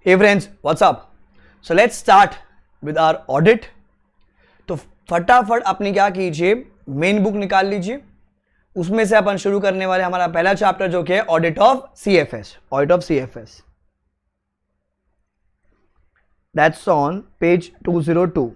Hey friends, what's up? So let's start with our audit. तो फटाफट अपनी क्या कीजिए, मेन बुक निकाल लीजिए, उसमें से अपन शुरू करने वाले हमारा पहला चैप्टर जो कि है audit of CFS. Audit of CFS, that's on page 202.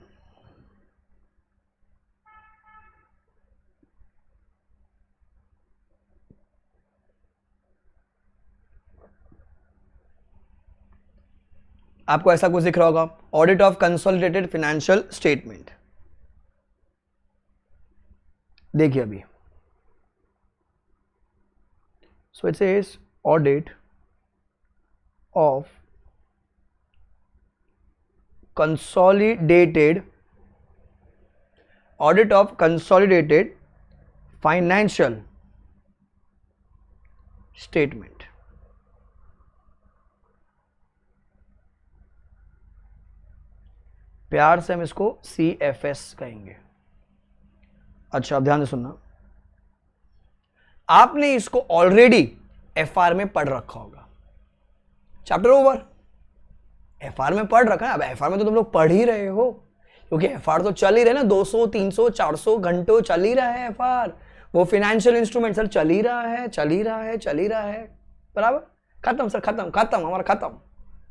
आपको ऐसा कुछ दिख रहा होगा, audit of consolidated financial statement. देखिए अभी, so it says audit of consolidated financial statement. प्यार से हम इसको CFS कहेंगे. अच्छा, अब ध्यान से सुनना, आपने इसको ऑलरेडी FR में पढ़ रखा होगा. चैप्टर ओवर, FR में पढ़ रखा है. अब FR में तो तुम लोग पढ़ ही रहे हो, क्योंकि FR तो चल ही रहे ना, 200 300 400 घंटों चल ही रहा है FR. वो फाइनेंशियल इंस्ट्रूमेंट सर चल ही रहा है. बराबर, खत्म सर, खत्म हमारा खत्म,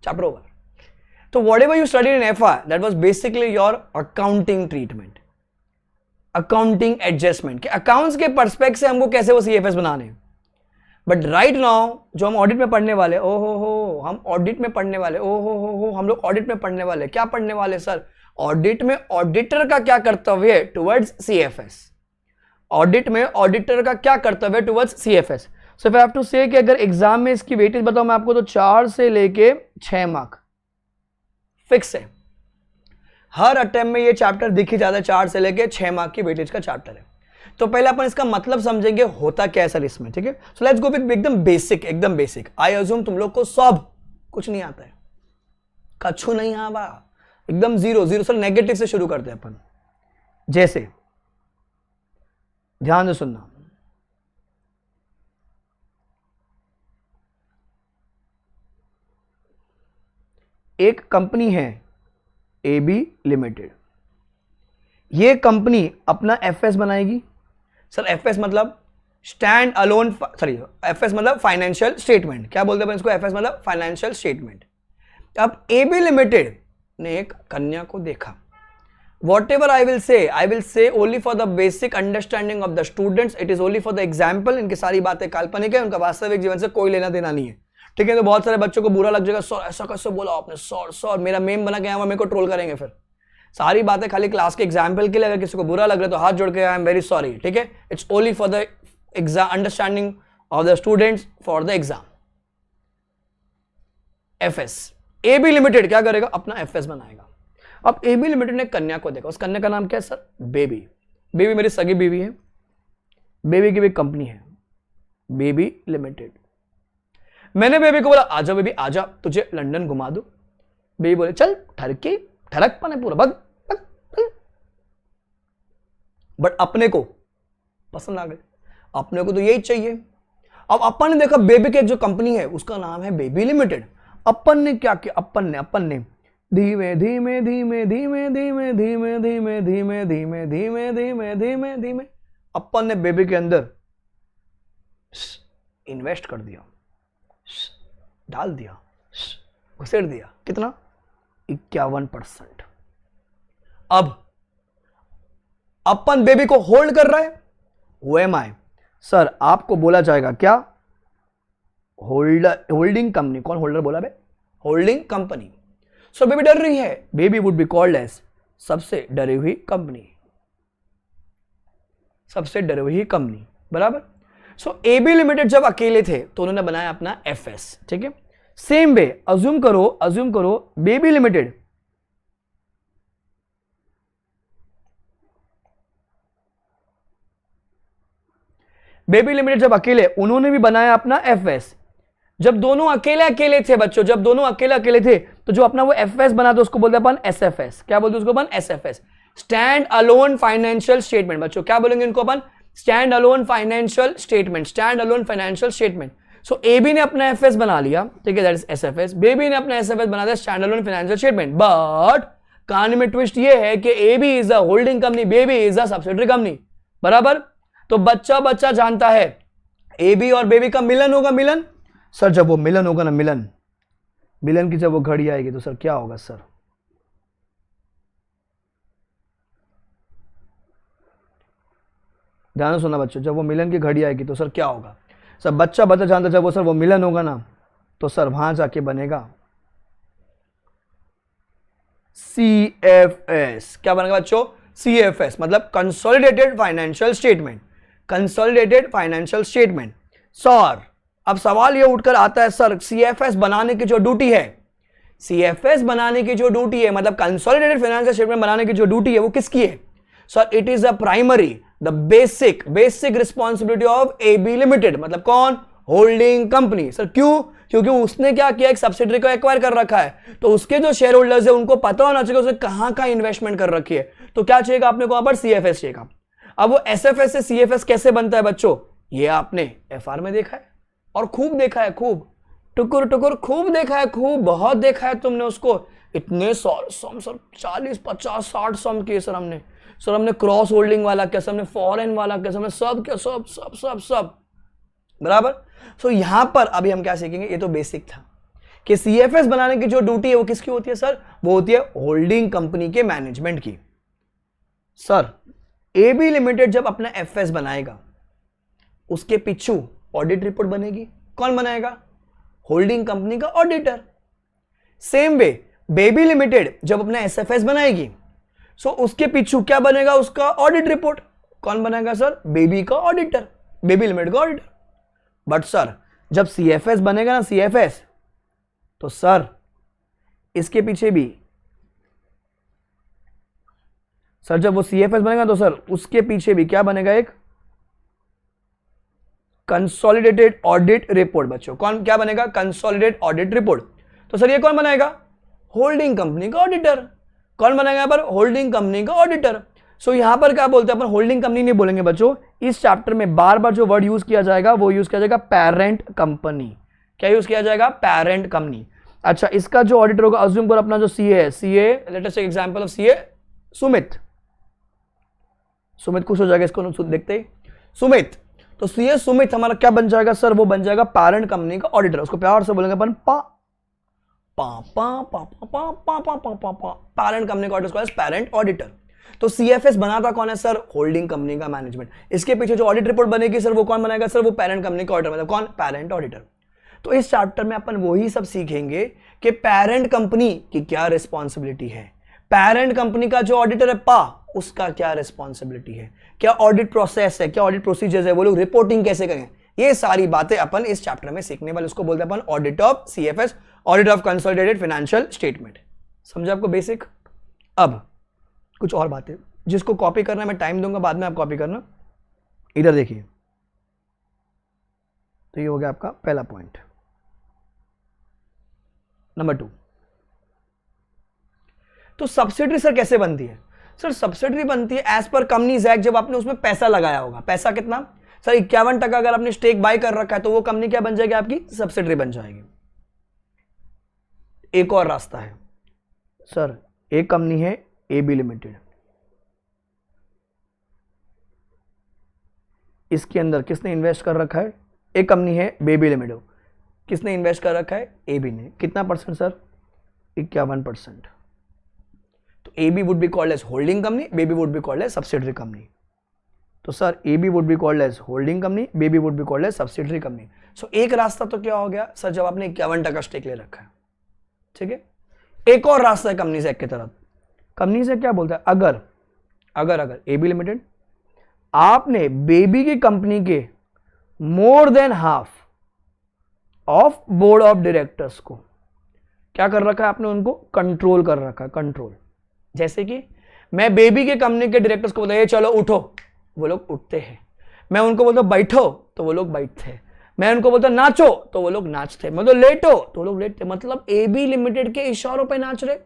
चैप्टर ओवर. तो whatever you studied in FR, that was basically your accounting treatment, accounting adjustment, कि अकाउंट्स के पर्सपेक्ट से हमको कैसे वो CFS बनाने. बट राइट नाउ जो हम ऑडिट में पढ़ने वाले, हम लोग ऑडिट में पढ़ने वाले. क्या पढ़ने वाले सर? ऑडिट में ऑडिटर का क्या कर्तव्य है टुवर्ड्स CFS. ऑडिट में ऑडिटर का क्या कर्तव्य है towards CFS. So if I have to say कि अगर एग्जाम में इसकी वेटेज बताऊं मैं आपको, तो 4 से लेके 6 मार्क फिक्स है. हर अटेम्प्ट में ये चैप्टर दिख ही जाता है, 4 से लेके 6 मार्क की वेटेज का चैप्टर है. तो पहले अपन इसका मतलब समझेंगे होता क्या है सर इसमें, ठीक है. सो लेट्स गो विद एकदम बेसिक. आई अज्यूम तुम लोग को सब कुछ नहीं आता है, कछु नहीं आवा, एकदम जीरो सर. नेगेटिव से शुरू करते हैं अपन. जैसे ध्यान से सुनना, एक कंपनी है AB लिमिटेड. ये कंपनी अपना FS बनाएगी. सर FS मतलब स्टैंड अलोन, FS मतलब फाइनेंशियल स्टेटमेंट. क्या बोलते हैं इसको? FS मतलब फाइनेंशियल स्टेटमेंट. अब AB लिमिटेड ने एक कन्या को देखा. What ever I will say only for the basic understanding of the students. It is only for the example. इनकी सारी बातें काल्पनिक है, उनका वास्तविक जीवन से कोई लेना देना नहीं है, ठीक है. तो बहुत सारे बच्चों को बुरा लग जाएगा, सर ऐसा कैसे बोला आपने, सर मेरा मेम बना के मेरे को ट्रोल करेंगे. फिर सारी बातें खाली क्लास के एग्जाम्पल के लिए. अगर किसी को बुरा लग रहा है तो हाथ जोड़ के आई एम वेरी सॉरी, ठीक है. It's only for the exam understanding of the students for the exam. FS. AB limited क्या करेगा? अपना FS बनाएगा. अब AB लिमिटेड ने कन्या को देखा. उस कन्या का नाम क्या है सर? बेबी. बेबी मेरी सगी बीवी है. बेबी की भी कंपनी है बेबी लिमिटेड. मैंने बेबी को बोला आजा बेबी आजा, तुझे लंदन घुमा दूं. बेबी बोले चल, ठरकपन है पूरा, बग. बट अपने को पसंद आ गए, अपने को तो यही चाहिए. अब अपन ने देखा बेबी की एक जो कंपनी है उसका नाम है बेबी लिमिटेड. अपन ने क्या किया? अपन ने धीमे धीमे अपन ने बेबी के अंदर इन्वेस्ट कर दिया, डाल दिया, घुसेड़ दिया. कितना? 51%. अब अपन बेबी को होल्ड कर रहा है. Who am I? सर आपको बोला जाएगा क्या? Holding company. कौन होल्डर बोला बे? Holding company. सो बेबी डर रही है. Baby would be called as सबसे डरी हुई कंपनी. बराबर. सो AB लिमिटेड जब अकेले थे तो उन्होंने बनाया अपना FS, ठीक है. सेम वे अज्यूम करो बेबी लिमिटेड जब अकेले, उन्होंने भी बनाया अपना FS. जब दोनों अकेले थे बच्चों, तो जो अपना वो FS बना तो उसको बोलते हैं अपन SFS. क्या बोलते हैं उसको अपन? SFS, stand alone financial statement. बच्चों क्या बोलेंगे इनको अपन? Stand alone financial statement. So AB ने अपना एफएस बना लिया, ठीक है, दैट इज एसएफएस। बेबी ने अपना एसएफएस बना दिया, स्टैंडअलोन फाइनेंशियल स्टेटमेंट। बट कहानी में ट्विस्ट ये है कि AB is a holding company, baby is a subsidiary company, बराबर। तो बच्चा जानता है एबी और बेबी का मिलन होगा, मिलन। सर जब वो मिलन होगा ना, मिलन की जब वो घड़ी आएगी तो सर क्या होगा सर? ध्यान सुनना बच्चों, जब वो मिलन की घड़ी आएगी तो सर क्या होगा? सर बच्चा जानता जब वो सर वो मिलन होगा ना तो सर वहां जाके बनेगा CFS। क्या बनेगा बच्चों? CFS मतलब consolidated financial statement, consolidated financial statement. Sir अब सवाल ये उठकर आता है, सर CFS बनाने की जो ड्यूटी है, CFS बनाने की जो ड्यूटी है, मतलब कंसोलिडेटेड फाइनेंशियल स्टेटमेंट बनाने की जो ड्यूटी है वो किसकी है? Sir it is a primary, the basic responsibility of AB limited, मतलब कौन? Holding company. सर क्यों? क्योंकि उसने क्या किया, एक सब्सिडरी को एक्वायर कर रखा है, तो उसके जो शेयर होल्डर्स है उनको पता होना चाहिए उसने कहां इन्वेस्टमेंट कर रखी है। तो क्या चाहिए आपने को वहां पर? CFS चाहिए। अब वो SFS से CFS कैसे बनता है बच्चों? ये आपने FR में देखा है और खूब देखा है, खूब टुकुर खूब देखा है, खूब बहुत देखा है तुमने उसको। इतने सम सर 40 50 60 सम किए सर हमने क्रॉस होल्डिंग वाला कैसे, हमने फॉरेन वाला कैसे, हमने सब क्या सब बराबर। सो यहां पर अभी हम क्या सीखेंगे, ये तो बेसिक था कि CFS बनाने की जो ड्यूटी है वो किसकी होती है सर? वो होती है होल्डिंग कंपनी के मैनेजमेंट की। सर AB लिमिटेड जब अपना FS बनाएगा उसके पीछू ऑडिट रिपोर्ट बनेगी, कौन बनाएगा? होल्डिंग कंपनी का auditor. Same way baby limited जब अपना SFS बनाएगी सो उसके पीछू क्या बनेगा? उसका ऑडिट रिपोर्ट, कौन बनाएगा सर? बेबी का ऑडिटर, बेबी लिमिटेड का ऑडिटर। बट सर जब CFS बनेगा ना, CFS, तो सर इसके पीछे भी, सर जब वो CFS बनेगा तो सर उसके पीछे भी क्या बनेगा? एक कंसोलिडेटेड ऑडिट रिपोर्ट। बच्चों कौन क्या बनेगा? Consolidated audit report. तो सर ये कौन बनाएगा? होल्डिंग कंपनी का ऑडिटर। कौन बनाएगा यहाँ पर? होल्डिंग कंपनी का ऑडिटर। सो यहां पर क्या बोलते हैं अपन? होल्डिंग कंपनी नहीं बोलेंगे बच्चों, इस चैप्टर में बार बार जो वर्ड यूज किया जाएगा वो यूज किया जाएगा पेरेंट कंपनी। क्या यूज किया जाएगा? Parent company. अच्छा इसका जो ऑडिटर होगा, अज्यूम करो अपना जो CA है, CA let us take example of CA Sumit खुश हो जाएगा इसको देखते ही, सुमित। तो CA सुमित हमारा क्या बन जाएगा सर? वो बन जाएगा पेरेंट कंपनी का ऑडिटर। उसको प्यार से बोलेंगे अपन पेरेंट कंपनी का ऑडिटर, पेरेंट ऑडिटर। तो CFS बनाता कौन है सर? होल्डिंग कंपनी का मैनेजमेंट। इसके पीछे जो ऑडिट रिपोर्ट बनेगी सर वो कौन बनाएगा सर? वो पेरेंट कंपनी का ऑडिटर, मतलब कौन? Parent auditor. तो इस चैप्टर में अपन वही सब सीखेंगे कि पेरेंट कंपनी की क्या रिस्पॉन्सिबिलिटी है, पेरेंट कंपनी का जो ऑडिटर है उसका क्या रिस्पॉन्सिबिलिटी है, क्या ऑडिट प्रोसेस है, क्या ऑडिट प्रोसीजर्स है, वो लोग रिपोर्टिंग कैसे करें, ये सारी बातें अपन इस चैप्टर में सीखने वाले। उसको बोलते हैं अपन audit of CFS, audit of consolidated financial statement. समझे आपको बेसिक? अब कुछ और बातें, जिसको कॉपी करना मैं टाइम दूंगा, बाद में आप कॉपी करना। इधर देखिए, तो ये हो गया आपका पहला पॉइंट। नंबर 2, तो सब्सिडरी सर कैसे बनती है? सर सब्सिडरी बनती है एज पर कंपनीज एक्ट, जब आपने उसमें पैसा लगाया होगा। पैसा कितना सर? 51% अगर आपने स्टेक बाय कर रखा है तो वो कंपनी क्या बन जाएगी? आपकी सब्सिडरी बन जाएगी। एक और रास्ता है सर, एक कंपनी है AB लिमिटेड, इसके अंदर किसने इन्वेस्ट कर रखा है? एक कंपनी है बेबी लिमिटेड, किसने इन्वेस्ट कर रखा है? AB ने। कितना परसेंट सर? 51%। तो AB would be called as holding company, BB would be called as subsidiary company. तो sir AB would be called as holding company, BB would be called as subsidiary company. So एक रास्ता तो क्या हो गया sir, जब आपने 51% stake ले रखा है, ठीक है। एक और रास्ता है कंपनीज एक्ट की तरफ। कंपनीज एक्ट क्या बोलता है? अगर AB लिमिटेड आपने बेबी की कंपनी के more than half of board of directors को क्या कर रखा है? आपने उनको कंट्रोल कर रखा है। कंट्रोल जैसे कि मैं बेबी के कंपनी के डायरेक्टर्स को बोलता है चलो उठो, वो लोग उठते हैं। मैं उनको बोलता बैठो तो वो लोग बैठते हैं। मैं उनको बोलता नाचो तो वो लोग नाचते। मैं तो लेटो तो वो लोग लेटते। मतलब AB लिमिटेड के इशारों पे नाच रहे।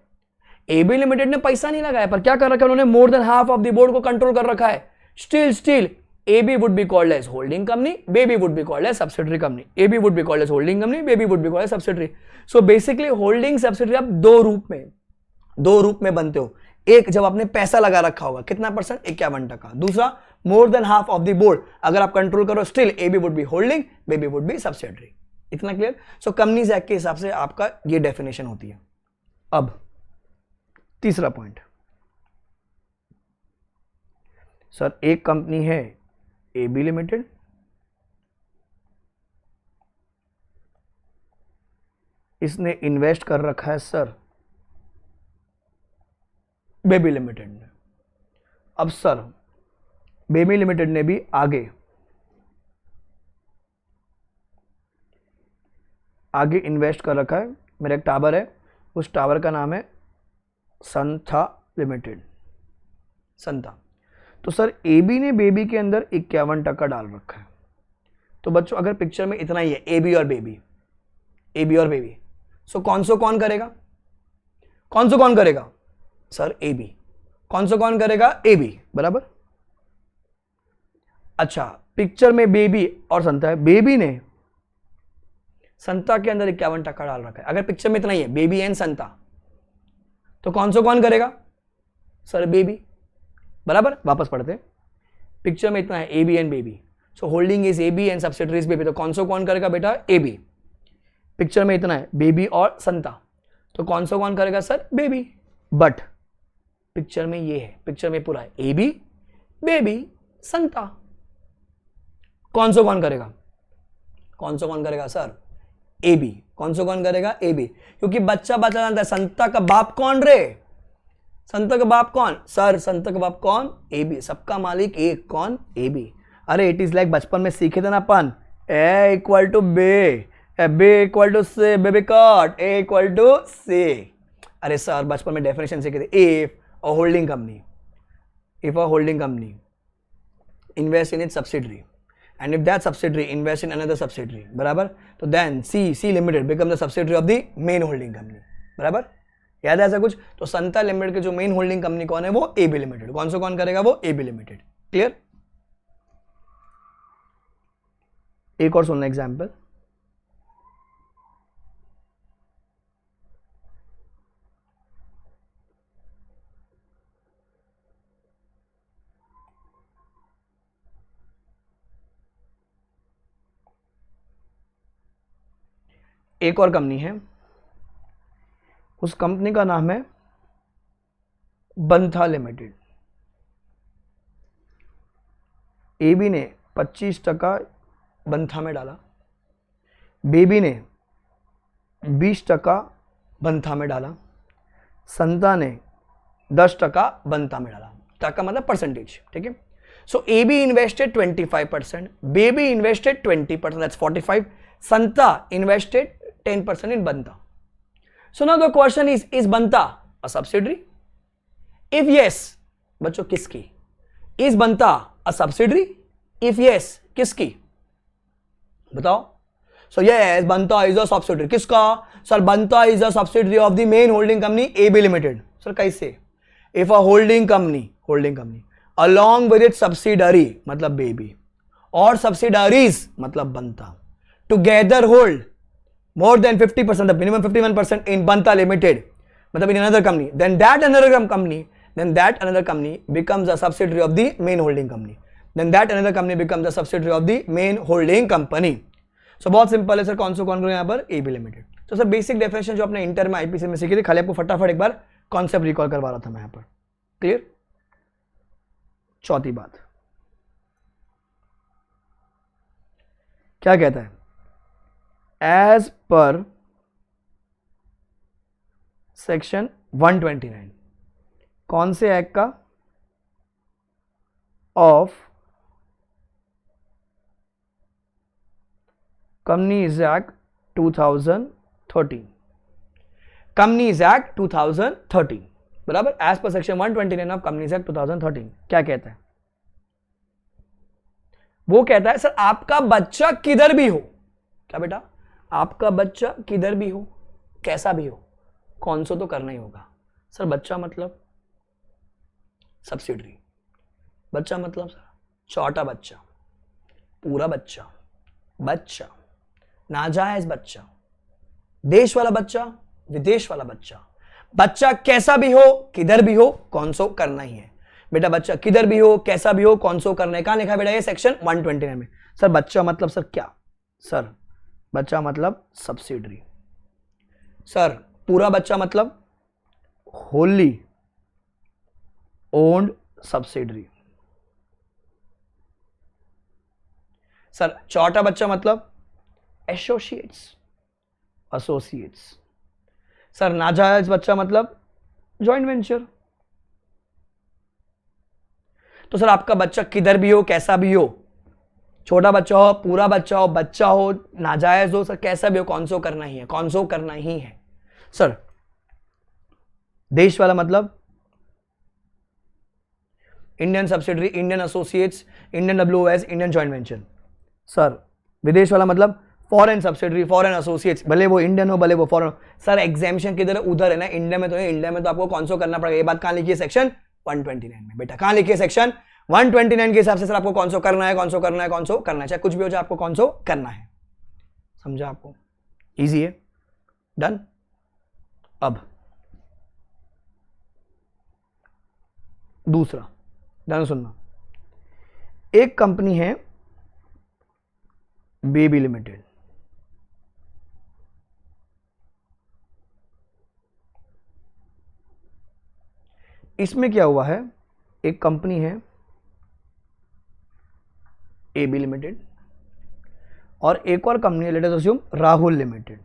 AB लिमिटेड ने पैसा नहीं लगाया, पर क्या कर रखा है उन्होंने? More than half of the board को कंट्रोल कर रखा है। Still AB would be called as holding company, baby would be called as subsidiary company. AB would be called as holding company, baby would be called as subsidiary. So basically holding subsidiary आप दो रूप में बनते हो. एक जब आपने पैसा लगा रखा होगा कितना परसेंट, 51%. दूसरा more than half of the board अगर आप कंट्रोल करो, still AB would be holding, baby would be subsidiary. इतना क्लियर. सो कंपनीज एक्ट के हिसाब से आपका ये डेफिनेशन होती है. अब तीसरा पॉइंट, सर एक कंपनी है AB लिमिटेड, इसने इन्वेस्ट कर रखा है सर बेबी लिमिटेड ने. अब सर बेबी लिमिटेड ने भी आगे इन्वेस्ट कर रखा है. मेरा एक टावर है, उस टावर का नाम है संथा लिमिटेड, संता. तो सर AB ने बेबी के अंदर 51% डाल रखा है. तो बच्चों अगर पिक्चर में इतना ही है AB और बेबी, AB और बेबी, सो कौन करेगा, कौन करेगा सर AB. कौन करेगा AB, बराबर. अच्छा पिक्चर में बेबी और संता है, बेबी ने संता के अंदर 51% डाल रखा है. अगर पिक्चर में इतना ही है बेबी एंड संता, तो कौन करेगा सर बेबी, बराबर. वापस पढ़ते हैं. पिक्चर में इतना है AB and baby, so holding is AB and subsidiaries baby. तो कौन करेगा बेटा AB. पिक्चर में इतना है बेबी और संता, तो कौन करेगा सर बेबी. बट पिक्चर में ये है, पिक्चर में पूरा है AB बेबी संता. कौन करेगा, कौन करेगा सर AB. कौन करेगा AB, क्योंकि बच्चा जानता है संता का बाप कौन रे, संता का बाप कौन सर, संता का बाप कौन AB. सबका मालिक एक कौन AB. अरे इट इज लाइक बचपन में सीखे थे ना अपन, A equal to B, B equal to C, baby cot, A equal to C. अरे सर बचपन में डेफिनेशन सीखे थे. If a holding company invest in its subsidiary and if that subsidiary invest in another subsidiary, बराबर, तो then C limited become the subsidiary of the main holding company, बराबर. याद है ऐसा कुछ. तो संता लिमिटेड के जो मेन होल्डिंग कंपनी कौन है, वो AB लिमिटेड. कौन करेगा वो AB लिमिटेड. क्लियर. एक और सुनना एग्जाम्पल. एक और कंपनी है, उस कंपनी का नाम है बंथा लिमिटेड. AB ने 25% बंथा में डाला, बेबी ने 20% बंथा में डाला, संता ने 10% बंथा में डाला. टका मतलब परसेंटेज, ठीक है. सो AB invested 25%, baby invested 20%, that's 45. Santa invested 10% in Banta. So now the question is Banta a subsidiary? If yes, बच्चों किसकी? Is Banta a subsidiary? If yes, किसकी? बताओ. So yes, Banta is a subsidiary. किसका? Sir, Banta is a subsidiary of the main holding company AB Limited. Sir, कैसे? If a holding company along with its subsidiary मतलब baby और subsidiaries मतलब Banta together hold more than 50%, the minimum 51% in Banta Limited, मतलब in another company, then that another company becomes a subsidiary of the main holding company. Then that another company becomes a subsidiary of the main holding company. So बहुत simple है sir. कौन करो यहाँ पर AB limited. तो sir basic definition जो आपने inter में IPC में सीखी थी, खाली आपको फटाफट एक बार कॉन्सेप्ट रिकॉल करवा रहा था मैं यहाँ पर. क्लियर. चौथी बात क्या कहता है, एज पर सेक्शन 129 कौन से एक्ट का, of companies act 2013, companies act 2013, बराबर. As per section 129 of companies act 2013 क्या कहता है, वो कहता है सर आपका बच्चा किधर भी हो, क्या बेटा, आपका बच्चा किधर भी हो, कैसा भी हो, कौन सा तो करना ही होगा. सर बच्चा मतलब सब्सिडरी, बच्चा मतलब सर छोटा बच्चा, पूरा बच्चा, बच्चा, नाजायज बच्चा, देश वाला बच्चा, विदेश वाला बच्चा, बच्चा कैसा भी हो, किधर भी हो, कौन सो करना ही है बेटा। बच्चा किधर भी हो, कैसा भी हो, कौन सो करना है। कहां लिखा है बेटा ये सेक्शन 129 में। सर बच्चा मतलब सर क्या? सर बच्चा मतलब सब्सिडरी। सर पूरा बच्चा मतलब होली ओन्ड सब्सिडरी। सर छोटा बच्चा मतलब एसोसिएट्स, एसोसिएट्स। सर नाजायज बच्चा मतलब जॉइंट वेंचर। तो सर आपका बच्चा किधर भी हो, कैसा भी हो, छोटा बच्चा हो, पूरा बच्चा हो, नाजायज हो, सर कैसा भी हो, कौन सो करना ही है, कौन सो करना ही है। सर देश वाला मतलब Indian subsidiary, Indian associates, Indian WOS, Indian joint venture. Sir विदेश वाला मतलब फॉरेन सब्सिडरी, फॉरेन एसोसिएट्स, भले वो इंडियन हो भले वो फॉरेन हो। सर एग्जामिनेशन किधर है? उधर है ना, इंडिया में तो है। इंडिया में तो आपको कौन सो करना पड़ेगा। ये बात कहां लिखी है? सेक्शन 129 में बेटा। कहां लिखी है? सेक्शन 129 के हिसाब से सर आपको कौन सो करना है, कौन सो करना है, कौन सो करना है, चाहे कुछ भी हो जाए आपको कौन सो करना है। समझा आपको? इजी है, डन। अब दूसरा ध्यान सुनना। एक कंपनी है बेबी लिमिटेड। इसमें क्या हुआ है? एक कंपनी है एबी लिमिटेड और एक और कंपनी है, let us assume Rahul limited.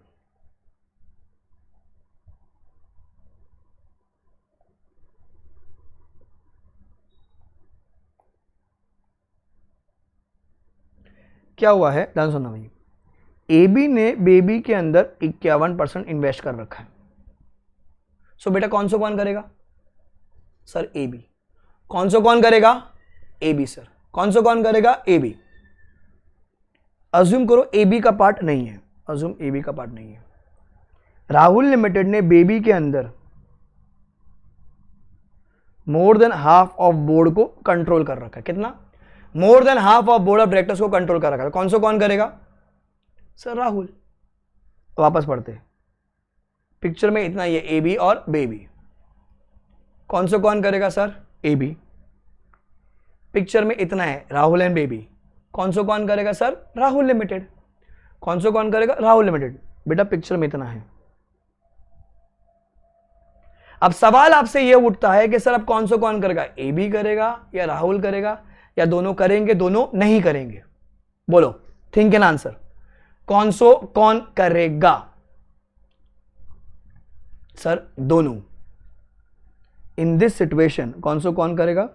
क्या हुआ है? ध्यान सुनना भाई। एबी ने बेबी के अंदर 51% इन्वेस्ट कर रखा है। सो बेटा कौन सो कौन करेगा? Sir AB. कौन सो कौन करेगा? एबी। सर कौन सो कौन करेगा? एबी। अज्यूम करो एबी का पार्ट नहीं है, अज्यूम एबी का पार्ट नहीं है। राहुल लिमिटेड ने बेबी के अंदर more than half of board को कंट्रोल कर रखा है। कितना? More than half of board of directors को कंट्रोल कर रखा है। कौन सो कौन करेगा? सर राहुल। वापस पढ़ते, पिक्चर में इतना ये ए बी और बेबी। कौन सो कौन करेगा? Sir A B. पिक्चर में इतना है राहुल एंड बेबी। कौन सो कौन करेगा? Sir Rahul limited. कौन सो कौन करेगा? राहुल लिमिटेड। बेटा पिक्चर में इतना है। अब सवाल आपसे यह उठता है कि सर अब कौन सो कौन करेगा? ए बी करेगा या राहुल करेगा या दोनों करेंगे, दोनों नहीं करेंगे? बोलो, थिंक एन आंसर। कौन सो कौन करेगा? सर दोनों। इन दिस सिचुएशन कौन सो कौन करेगा?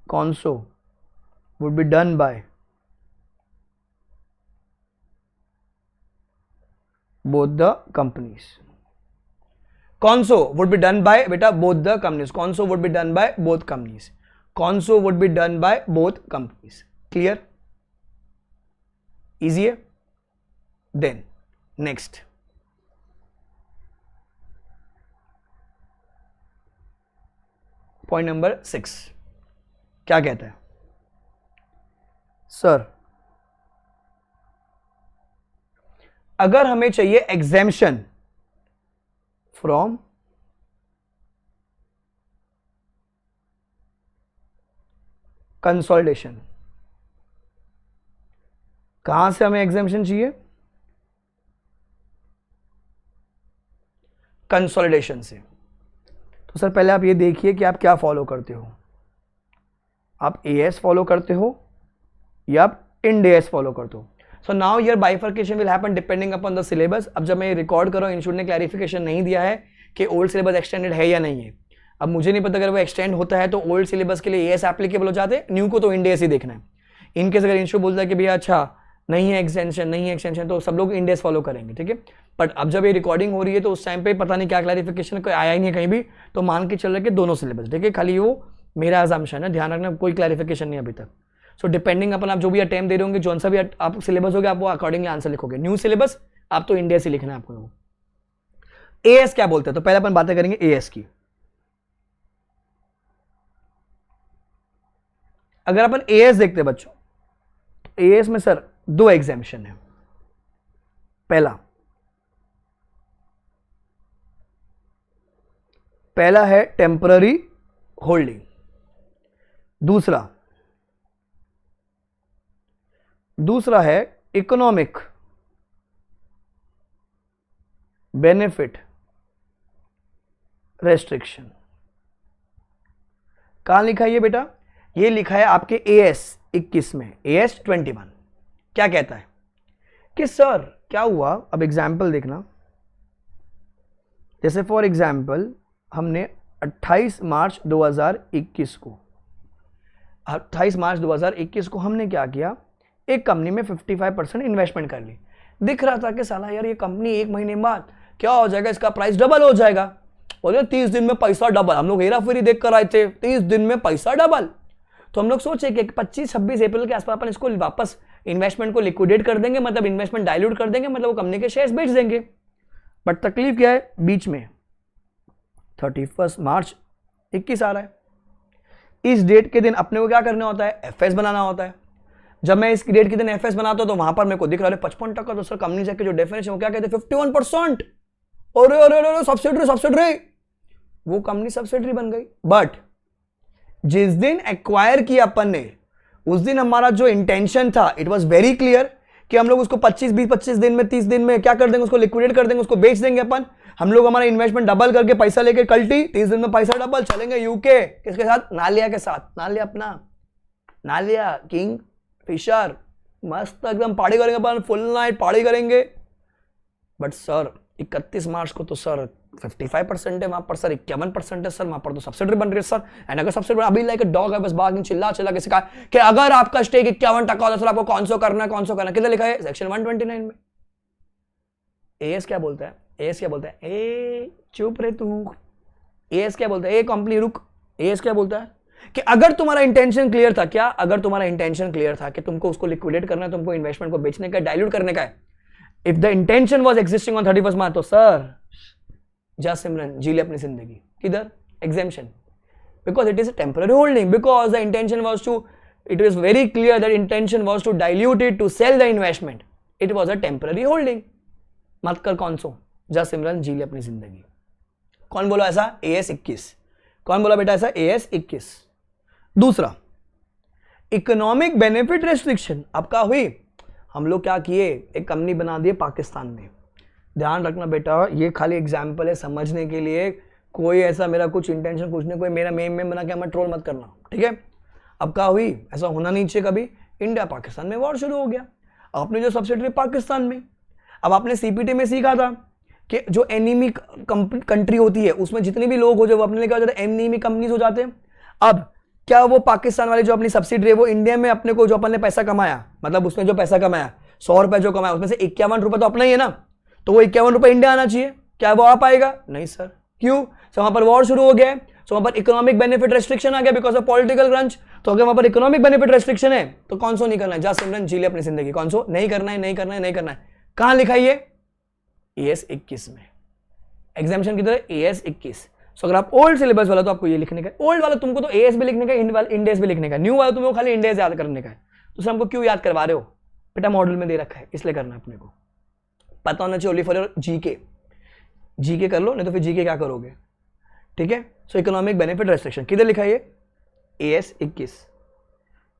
कौन so would be done by both the companies. कौन so would be done by बेटा बोथ द कंपनीज। कौन so would be done by both companies. कौन so would be done by both companies. Clear? Easy है। Then next, point number 6 क्या कहता है? Sir अगर हमें चाहिए एग्जेम्पशन फ्रॉम कंसोलिडेशन, कहां से हमें एग्जेम्पशन चाहिए? कंसोलिडेशन से। तो सर पहले आप ये देखिए कि आप क्या फॉलो करते हो। आप एएस फॉलो करते हो या आप इंड एएस फॉलो करते हो? So now your bifurcation will happen depending upon the syllabus. अब जब मैं रिकॉर्ड कर रहा हूं, इंस्टीट्यूट ने क्लैरिफिकेशन नहीं दिया है कि ओल्ड सिलेबस एक्सटेंडेड है या नहीं है। अब मुझे नहीं पता, अगर वो एक्सटेंड होता है तो ओल्ड सिलेबस के लिए एएस एप्लीकेबल हो जाते हैं, न्यू को तो इंड एएस ही देखना है। इनकेस अगर इंस्टीट्यूट बोलता है कि भैया अच्छा नहीं है एक्सटेंशन, नहीं है एक्सटेंशन, तो सब लोग इंड एएस फॉलो करेंगे, ठीक है। बट अब जब ये रिकॉर्डिंग हो रही है तो उस टाइम पे पता नहीं क्या क्लैरिफिकेशन कोई आया ही नहीं कहीं भी, तो मान के चल रहे कि दोनों सिलेबस, ठीक है। खाली वो मेरा अजम्पशन है, ध्यान रखना, कोई क्लैरिफिकेशन नहीं अभी तक। सो डिपेंडिंग अपन आप जो भी अटेम्प्ट दे रहे होंगे, जौन सा भी आप सिलेबस होगा, आप वो अकॉर्डिंगली आंसर लिखोगे। न्यू सिलेबस आप तो इंडिया से लिखना है आपको। एएस क्या बोलते हैं? तो पहले अपन बातें करेंगे एएस की। अगर अपन एएस देखते बच्चों, एएस में सर दो एग्जामिशन है। पहला है टेम्पररी होल्डिंग, दूसरा है इकोनॉमिक बेनिफिट रेस्ट्रिक्शन। कहां लिखा है ये बेटा? ये लिखा है आपके एएस 21 में, एएस 21। क्या कहता है कि सर क्या हुआ, अब एग्जाम्पल देखना, जैसे फॉर एग्जाम्पल हमने 28 मार्च 2021 को हमने क्या किया, एक कंपनी में 55% इन्वेस्टमेंट कर ली। दिख रहा था कि साला यार ये कंपनी एक महीने बाद क्या हो जाएगा, इसका प्राइस डबल हो जाएगा। बोले 30 दिन में पैसा डबल। हम लोग हेरा फेरी देख कर आए थे, 30 दिन में पैसा डबल। तो हम लोग सोचे कि 25-26 अप्रैल के आसपास अपन इसको वापस इन्वेस्टमेंट को लिक्विडेट कर देंगे, मतलब इन्वेस्टमेंट डाइल्यूट कर देंगे, मतलब वो कंपनी के शेयर्स बेच देंगे। बट तकलीफ क्या है, बीच में 31 मार्च 21 आ रहा है। इस डेट के दिन अपने को क्या करना होता है, एफएस बनाना होता है। जब मैं इस डेट के दिन एफएस बनाता हूं तो वहां पर मेरे को दिख रहा है 55%। तो सर कंपनी से जो डेफिनेशन वो क्या कहते हैं, 51%। अरे सब्सिडरी, वो कंपनी सब्सिडरी बन गई। बट जिस दिन एक्वायर किया अपन ने, उस दिन हमारा जो इंटेंशन था, इट वॉज वेरी क्लियर कि हम लोग उसको 25 दिन में 30 दिन में क्या कर देंगे, उसको लिक्विडेट कर देंगे, उसको बेच देंगे अपन। हम लोग हमारा इन्वेस्टमेंट डबल करके पैसा लेके कल्टी, 30 दिन में पैसा डबल, चलेंगे यूके। किसके साथ? नालिया के साथ। नालिया अपना, नालिया किंग फिशर, मस्त एकदम पार्टी करेंगे अपन, फुल नाइट पार्टी करेंगे। बट सर 31 मार्च को तो सर 55% है वहां पर, सर 51% है सर वहां पर, तो सब्सिडरी बन रही है सर। एंड अगर सब्सिडरी अभी लाइक डॉग है बस बाग चिल्ला के सिखा कि अगर आपका स्टेक 51% होता है सर आपको कौन सा करना है, किधर लिखा है, सेक्शन 129 में। एएस क्या बोलता है, ए चुप रे तू। एएस क्या बोलता है, ए कंपनी रुक। एएस क्या बोलता है कि अगर तुम्हारा इंटेंशन क्लियर था, क्या अगर तुम्हारा इंटेंशन क्लियर था कि तुमको उसको लिक्विडेट करना है, तुमको इन्वेस्टमेंट को बेचने का, डाइल्यूट करने का है, if the intention was existing on 31 March, तो सर जा सिमरन जी ले अपनी जिंदगी। किधर? Exemption, because it is a temporary holding, because the intention was to, it was very clear that intention was to dilute it, to sell the investment, it was a temporary holding. मत कर कौन सो, जा सिमरन जी ले अपनी जिंदगी। कौन बोला ऐसा? एएस 21। कौन बोला बेटा ऐसा? एएस 21। दूसरा इकोनॉमिक बेनिफिट रेस्ट्रिक्शन। अब क्या हुई, हम लोग क्या किए, एक कंपनी बना दिए पाकिस्तान में। ध्यान रखना बेटा, ये खाली एग्जाम्पल है समझने के लिए, कोई ऐसा मेरा कुछ इंटेंशन कुछ नहीं, कोई मेरा मेम बना के हमें ट्रोल मत करना, ठीक है। अब क्या हुई, ऐसा होना नहीं चाहिए कभी। इंडिया पाकिस्तान में वॉर शुरू हो गया, आपने जो सब्सिडरी पाकिस्तान में। अब आपने सीपीटी में सीखा था कि जो एनिमी कंट्री होती है उसमें जितने भी लोग हो जो, वो अपने लिए क्या हो जाते हैं, एनिमी कंपनीज हो जाते हैं। अब क्या वो पाकिस्तान वाले जो अपनी सब्सिडरी है वो इंडिया में अपने को जो अपन ने पैसा कमाया, मतलब उसने जो पैसा कमाया 100 रुपए जो कमाया उसमें से 51 रुपए तो अपना ही है ना, तो वो 51 रुपए इंडिया आना चाहिए। क्या वो आ पाएगा? नहीं सर। क्यों? सो वहां पर वॉर शुरू हो गया है, सो वहां पर इकोनॉमिक बेनिफिट रेस्ट्रिक्शन आ गया बिकॉज ऑफ पॉलिटिकल क्रंच। तो अगर वहां पर इकोनॉमिक बेनिफिट रेस्ट्रिक्शन है तो कौन सो नहीं करना है, जा सिमरन जी ले अपनी जिंदगी। कौन सो नहीं करना है, नहीं करना है, नहीं करना है। कहां लिखा है ये? एएस 21 में। एग्जामिशन की तरह एएस 21। सो अगर आप ओल्ड सिलेबस वाला तो आपको ये लिखने का, ओल्ड वाला तुमको तो एएस भी लिखने का, इंडेस भी लिखने का, न्यू वाला तुमको खाली इंडेस याद करने का है। तो सर हमको क्यों याद करवा रहे हो बेटा, मॉडल में दे रखा है इसलिए करना है अपने को, पता होना चाहिए only for your GK. GK कर लो, नहीं तो फिर जीके क्या करोगे, ठीक है। सो इकोनॉमिक बेनिफिट रेस्ट्रिक्शन किधर लिखा है ये? एएस 21।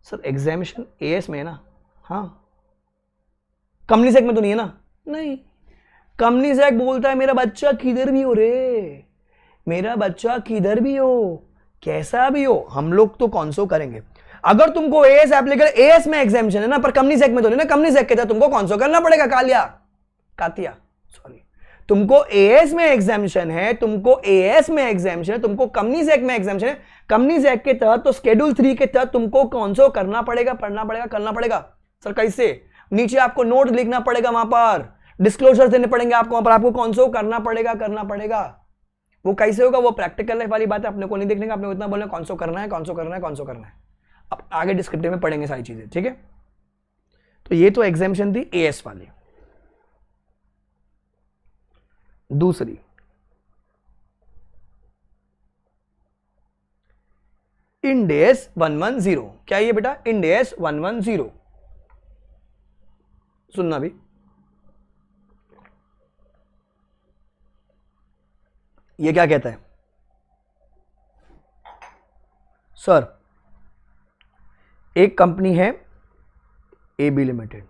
सर एग्जामिशन एएस में है ना? हाँ, कंपनी सेक्ट में तो नहीं है ना? नहीं, कंपनी सेक्ट बोलता है मेरा बच्चा किधर भी हो रे, मेरा बच्चा किधर भी हो, कैसा भी हो, हम लोग तो कौन सो करेंगे। अगर तुमको एएस एप्लीकेबल, एएस में एग्जामिशन है ना, पर कंपनी सेक्ट में तो नहीं ना, कंपनी सेक्ट के तहत तुमको कौन सो करना पड़ेगा, कातिया सॉरी, तुमको एएस में एग्जामिशन है, तुमको एएस में एग्जामिशन है, तुमको कंपनी सेक्ट में एग्जामिशन है। कंपनी सेक्ट के तहत तो शेड्यूल 3 के तहत तुमको कौन सो करना पड़ेगा, पढ़ना पड़ेगा, करना पड़ेगा। सर कैसे? नीचे आपको नोट लिखना पड़ेगा, वहां पर डिस्क्लोजर देने पड़ेंगे आपको, वहां पर आपको कौन सो करना पड़ेगा, करना पड़ेगा। वो कैसे होगा, वो प्रैक्टिकल लाइफ वाली बात है, अपने को नहीं देखने का, अपने को इतना बोलना कौन सो करना है, कौन सो करना है, कौन सो करना है। अब आगे डिस्क्रिप्टिव में पढ़ेंगे सारी चीजें, ठीक है। तो ये तो एग्जामिशन थी एएस वाली। दूसरी इंड एस 110। क्या ये बेटा? End S 110। सुनना भी, ये क्या कहता है सर? एक कंपनी है AB लिमिटेड।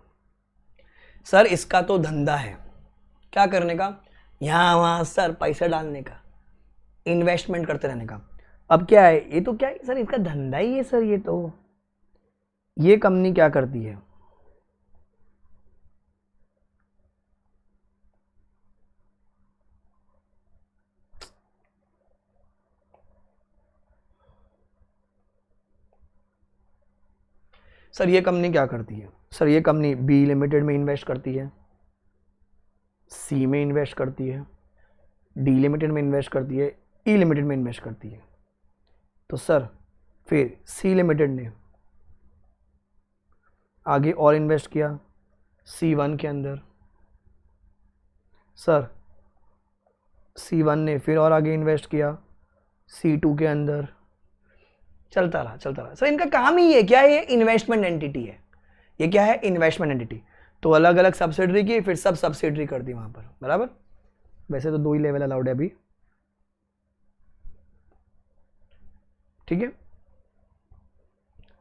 सर इसका तो धंधा है क्या करने का? यहां वहां सर पैसा डालने का, इन्वेस्टमेंट करते रहने का। अब क्या है, ये तो क्या है सर, इसका धंधा ही है सर। ये कंपनी क्या करती है? सर ये कंपनी क्या करती है? सर ये कंपनी B लिमिटेड में इन्वेस्ट करती है, C में इन्वेस्ट करती है, D लिमिटेड में इन्वेस्ट करती है, E लिमिटेड में इन्वेस्ट करती है। तो सर फिर C लिमिटेड ने आगे और इन्वेस्ट किया C1 के अंदर। सर C1 ने फिर और आगे इन्वेस्ट किया C2 के अंदर। चलता रहा। सर इनका काम ही है क्या है? ये इन्वेस्टमेंट एंटिटी है। ये क्या है? Investment entity. तो अलग अलग सब्सिडरी की, फिर सब सब्सिडरी कर दी वहां पर, बराबर। वैसे तो 2 ही लेवल अलाउड है अभी, ठीक है।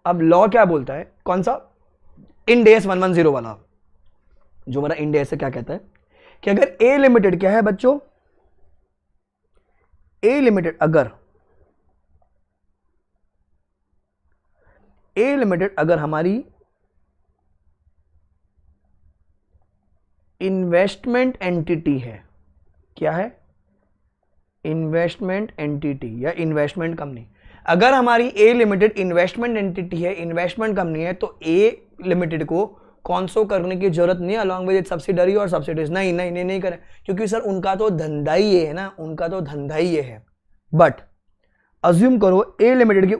अब लॉ क्या बोलता है? कौन सा? इंड एस 110 वाला, जो मेरा इंड एस है, क्या कहता है कि अगर ए लिमिटेड, क्या है बच्चों? ए लिमिटेड अगर हमारी इन्वेस्टमेंट एंटिटी है, क्या है? इन्वेस्टमेंट एंटिटी या इन्वेस्टमेंट कंपनी। अगर हमारी ए लिमिटेड इन्वेस्टमेंट एंटिटी है, इन्वेस्टमेंट कंपनी है, तो ए लिमिटेड को कॉन्सो करने की जरूरत नहीं है अलॉन्ग विद सब्सिडरी और सब्सिडीज। नहीं करें, क्योंकि सर उनका तो धंधा ही ये है ना, उनका तो धंधा ही ये है। बट अज्यूम करो ए लिमिटेड के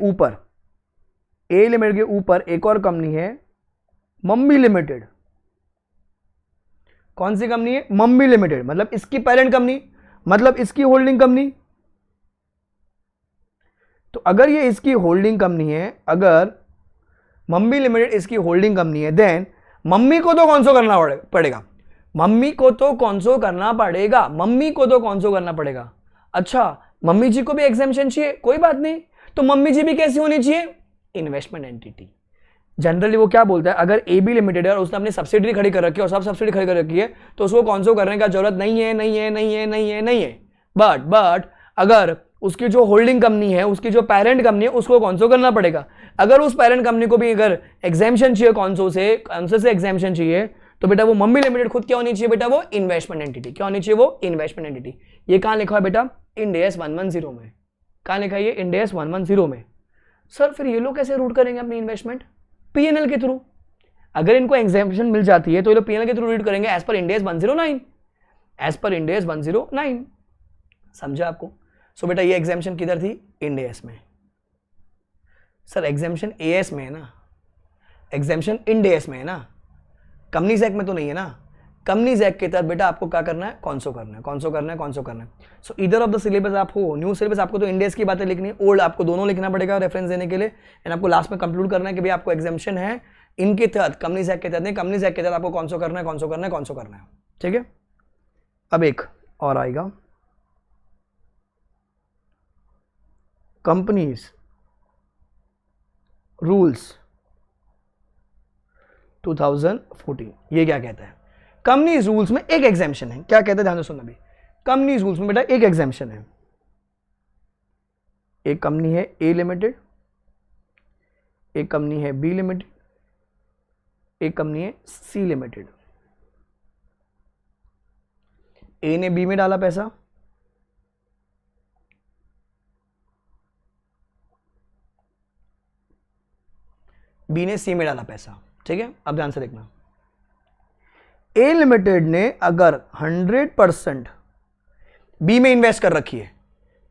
ऊपर एक और कंपनी है मम्मी लिमिटेड। कौन सी कंपनी है? मम्मी लिमिटेड, मतलब इसकी पेरेंट कंपनी, मतलब इसकी होल्डिंग कंपनी। तो अगर ये इसकी होल्डिंग कंपनी है, अगर मम्मी लिमिटेड इसकी होल्डिंग कंपनी है, देन मम्मी को तो कौनसो करना पड़ेगा। मम्मी को तो कौनसो करना पड़ेगा। अच्छा, मम्मी जी को भी एग्जेम्पशन चाहिए, कोई बात नहीं। तो मम्मी जी भी कैसी होनी चाहिए? Investment entity. जनरली वो क्या बोलता है, अगर AB लिमिटेड है और उसने अपनी सब्सिडरी खड़ी कर रखी है और सब सब्सिडी खड़ी कर रखी है, तो उसको कौनसो करने का जरूरत नहीं है। बट अगर उसकी जो होल्डिंग कंपनी है, उसकी जो पेरेंट कंपनी है, उसको कौनसो करना पड़ेगा। अगर उस पेरेंट कंपनी को भी अगर एग्जेम्पशन चाहिए, कौनसो से एग्जेम्पशन चाहिए, तो बेटा वो मम्मी लिमिटेड खुद क्या होनी चाहिए बेटा? वो इन्वेस्टमेंट एंटिटी। क्या होनी चाहिए? वो इन्वेस्टमेंट एंटिटी। ये कहां लिखा है बेटा? इंड एस 110 में। कहां लिखा है ये? इंड एस 110 में। सर फिर ये लोग कैसे रूट करेंगे अपनी इन्वेस्टमेंट? पीएनएल के थ्रू। अगर इनको एग्जेम्पशन मिल जाती है तो ये लोग पीएनएल के थ्रू रीड करेंगे एज पर इंड एस 109। समझा आपको? सो बेटा ये एग्जेम्पशन किधर थी? इंड एस में। सर एग्जेम्पशन एएस में है ना, एग्जेम्पशन इंड एस में है ना, कंपनीज एक्ट में तो नहीं है ना। कंपनीज एक्ट के तहत बेटा आपको क्या करना है? कौनसो करना है। सो इधर ऑफ द सिलेबस आप हो, न्यू सिलेबस आपको तो इंड एस की बातें लिखनी है, ओल्ड आपको दोनों लिखना पड़ेगा रेफरेंस देने के लिए। एंड आपको लास्ट में कंक्लूड करना है कि भाई आपको एग्जेम्पशन है इनके तहत, कंपनीज एक्ट के तहत नहीं, कंपनीज एक्ट के तहत आपको कौनसो करना है। ठीक है। अब एक और आएगा, कंपनीज रूल्स 2014। ये क्या कहता है? कंपनीज रूल्स में एक एग्जेम्पशन है। क्या कहता है? ध्यान से सुनना भी। कंपनीज रूल्स में बेटा एक एग्जेम्पशन है। एक कंपनी है ए लिमिटेड, एक कंपनी है बी लिमिटेड, एक कंपनी है सी लिमिटेड। ए ने बी में डाला पैसा, बी ने सी में डाला पैसा। ठीक है, अब ध्यान से देखना। ए लिमिटेड ने अगर 100% बी में इन्वेस्ट कर रखी है,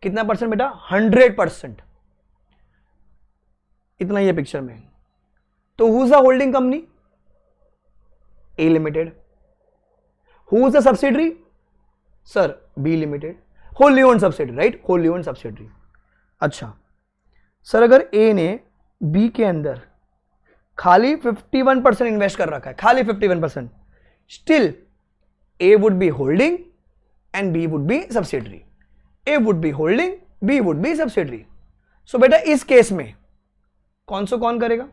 कितना परसेंट बेटा? 100%। इतना ही है पिक्चर में। तो who is the holding company? A limited. Who is the subsidiary? Sir B limited. Wholly owned subsidiary, right? Wholly owned subsidiary. अच्छा सर अगर ए ने बी के अंदर खाली 51% इन्वेस्ट कर रखा है, खाली 51%, still A would be holding and B would be subsidiary, A would be holding, B would be subsidiary. So बेटा इस केस में कौन सो कौन करेगा?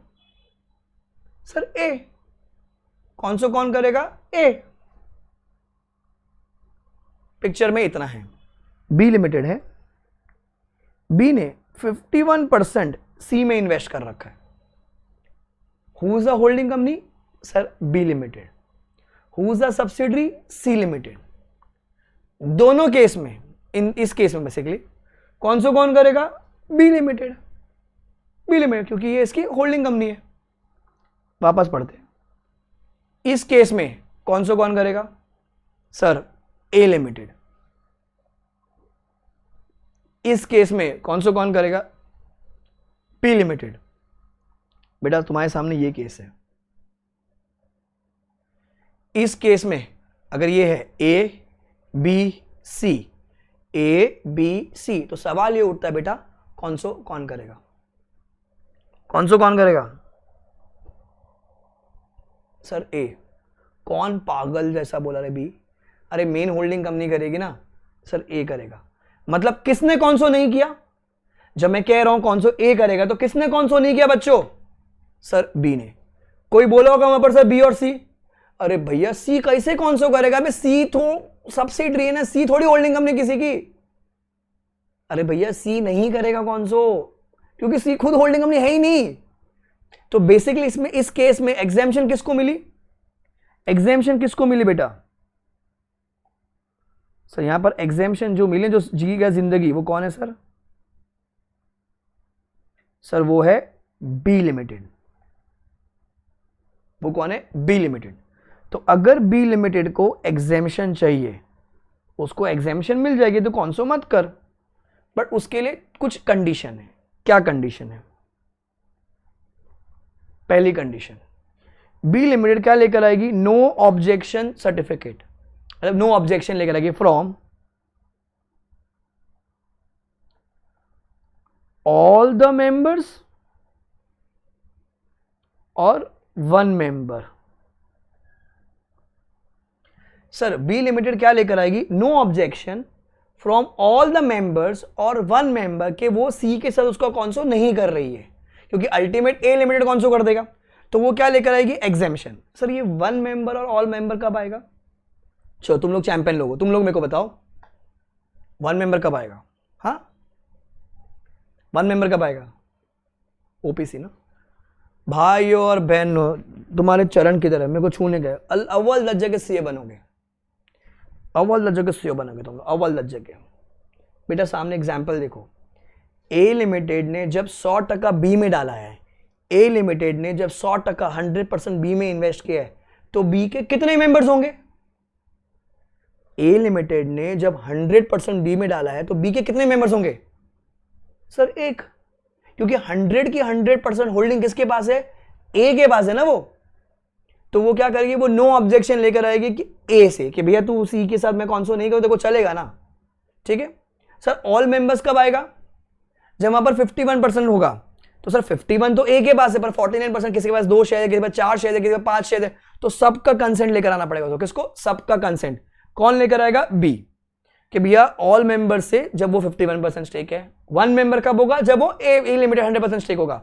Sir A. कौन सो कौन करेगा? ए। पिक्चर में इतना है, बी लिमिटेड है, बी ने 51% सी में इन्वेस्ट कर रखा है। Who is the holding company? Sir B limited. Who is the subsidiary? C limited. दोनों केस में, इस केस में बेसिकली कौन सो कौन करेगा? B limited. बी लिमिटेड क्योंकि ये इसकी होल्डिंग कंपनी है। वापस पढ़ते हैं, इस केस में कौन सो कौन करेगा? सर ए लिमिटेड। इस केस में कौन सो कौन करेगा? P limited. बेटा तुम्हारे सामने ये केस है, इस केस में अगर ये है A B C, A B C, तो सवाल ये उठता है बेटा कौन सो कौन करेगा? कौन सो कौन करेगा? Sir A. कौन पागल जैसा बोला रे बी? अरे मेन होल्डिंग कंपनी करेगी ना। सर ए करेगा। मतलब किसने कौन सो नहीं किया? जब मैं कह रहा हूं कौन सो ए करेगा तो किसने कौन सो नहीं किया बच्चों? सर बी ने। कोई बोला होगा वहां पर सर बी और सी। अरे भैया सी कैसे कौन सो करेगा? अबे सी तो सब्सिडरी है ना, सी थोड़ी होल्डिंग कंपनी किसी की। अरे भैया सी नहीं करेगा कौन सो, क्योंकि सी खुद होल्डिंग कंपनी है ही नहीं। तो बेसिकली इसमें, इस केस में एग्जेम्पशन किसको मिली? एग्जेम्पशन किसको मिली बेटा? सर यहां पर एग्जेम्पशन जो मिले, जो जी गया जिंदगी, वो कौन है सर? सर वो है बी लिमिटेड। वो कौन है? B limited. तो अगर बी लिमिटेड को एग्जेम्पशन चाहिए, उसको एग्जेम्पशन मिल जाएगी तो कौन सो मत कर, बट उसके लिए कुछ कंडीशन है। क्या कंडीशन है? पहली कंडीशन, बी लिमिटेड क्या लेकर आएगी? नो ऑब्जेक्शन सर्टिफिकेट, मतलब नो ऑब्जेक्शन लेकर आएगी फ्रॉम ऑल द मेंबर्स और one member. Sir B limited क्या लेकर आएगी? No objection from all the members और वन मेंबर के वो सी के साथ उसका कौन सो नहीं कर रही है, क्योंकि अल्टीमेट ए लिमिटेड कौन सो कर देगा, तो वो क्या लेकर आएगी? एग्जेम्पशन। सर ये वन मेंबर और ऑल मेंबर कब आएगा? चलो तुम लोग चैंपियन लोग हो, तुम लोग मेरे को बताओ वन मेंबर कब आएगा? हाँ वन मेंबर कब आएगा? ओपीसी ना। भाइयों और बहनों तुम्हारे चरण की तरह मेरे को छूने गए, अव्वल दर्जे के सीए बनोगे, अव्वल दर्जे के सीए बनोगे तुम, अव्वल दर्जे के। बेटा सामने एग्जाम्पल देखो, ए लिमिटेड ने जब 100% बी में डाला है, ए लिमिटेड ने जब 100% 100% बी में इन्वेस्ट किया है, तो बी के कितने मेंबर्स होंगे? ए लिमिटेड ने जब 100% बी में डाला है तो बी के कितने मेंबर्स होंगे? सर एक, क्योंकि 100 की 100% होल्डिंग किसके पास है? ए के पास है ना वो। तो वो क्या करेगी? वो नो ऑब्जेक्शन लेकर आएगी कि ए से, कि भैया तू सी के साथ मैं कौन सो नहीं करूं, देखो चलेगा ना, ठीक है। सर ऑल मेंबर्स कब आएगा? जब वहां पर 51% होगा। तो सर 51 तो ए के पास है, पर 49% किसी के पास 2 शेयर है, किसी के पास 4 शेयर है, किसी के पास 5 शेयर है, तो सबका कंसेंट लेकर आना पड़ेगा। तो किसको? सबका कंसेंट कौन लेकर आएगा? बी, कि भैया ऑल मेंबर से जब वो 51% स्टेक है, वन मेंबर कब होगा? जब वो ए लिमिटेड 100% स्टेक होगा,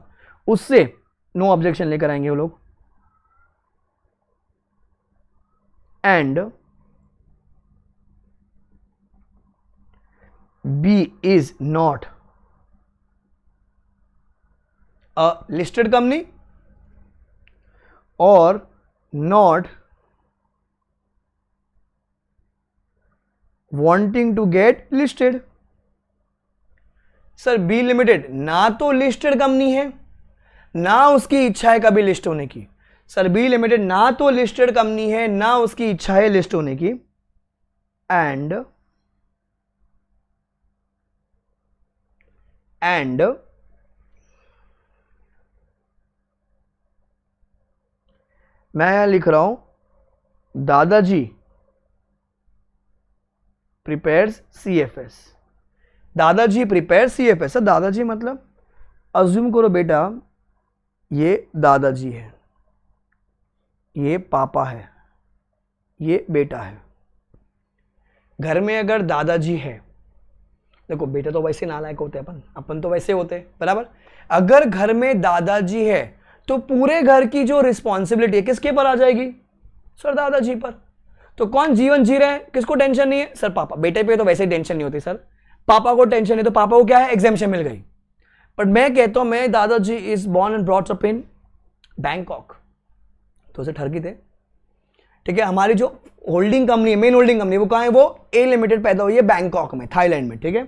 उससे नो ऑब्जेक्शन लेकर आएंगे वो लोग। And B is not a listed company और not wanting to get listed. Sir B limited ना तो लिस्टेड कंपनी है, ना उसकी इच्छा है कभी लिस्ट होने की। सर बी लिमिटेड ना तो लिस्टेड कंपनी है, ना उसकी इच्छा है लिस्ट होने की। एंड मैं यहां लिख रहा हूं दादाजी प्रिपेयर्स CFS। दादाजी प्रिपेयर CFS। सर दादाजी मतलब अज्यूम करो बेटा ये दादाजी है, ये पापा है, ये बेटा है। घर में अगर दादाजी है, देखो बेटा तो वैसे नालायक होते हैं, अपन तो वैसे होते हैं बराबर। अगर घर में दादाजी है तो पूरे घर की जो रिस्पॉन्सिबिलिटी है किसके पर आ जाएगी? सर दादाजी पर। तो कौन जीवन जी रहे हैं, किसको टेंशन नहीं है? सर पापा। बेटे पे तो वैसे ही टेंशन नहीं होती सर, पापा को टेंशन है, तो पापा को क्या है? एग्जेम्पशन मिल गई। बट मैं कहता हूं मैं दादाजी is born and brought up in Bangkok, तो उसे ठरकी थे, ठीक है। हमारी जो होल्डिंग कंपनी है, मेन होल्डिंग कंपनी, वो कहाँ है? वो ए लिमिटेड पैदा हुई है बैंकॉक में, थाईलैंड में, ठीक है।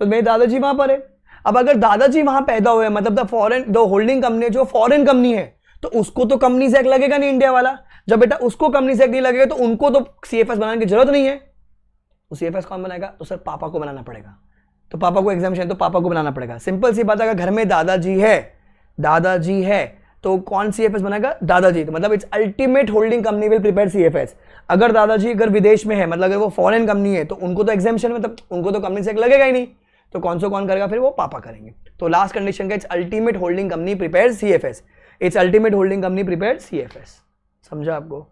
तो मेरे दादाजी वहां पर है। अब अगर दादाजी वहां पैदा हुए, मतलब द होल्डिंग कंपनी जो फॉरेन कंपनी है, तो उसको तो कंपनी से लगेगा नहीं इंडिया वाला। जब बेटा उसको कंपनी से नहीं लगेगा तो उनको तो सीएफएस बनाने की जरूरत नहीं है। तो सीएफएस कौन बनाएगा? तो सर पापा को बनाना पड़ेगा। तो पापा को एग्जाम्पशन, तो पापा को बनाना पड़ेगा। सिंपल सी बात है, अगर घर में दादाजी है तो कौन सीएफएस बनाएगा? दादाजी। तो मतलब it's ultimate holding company will prepare CFS. अगर दादाजी अगर विदेश में है, मतलब अगर वो फॉरेन कंपनी है, तो उनको तो एग्जाम्पशन, मतलब उनको तो कंपनी से लगेगा ही नहीं। तो कौन करेगा? फिर वो पापा करेंगे। तो लास्ट कंडीशन का it's ultimate holding company prepare CFS. It's ultimate holding company prepare CFS. समझा आपको?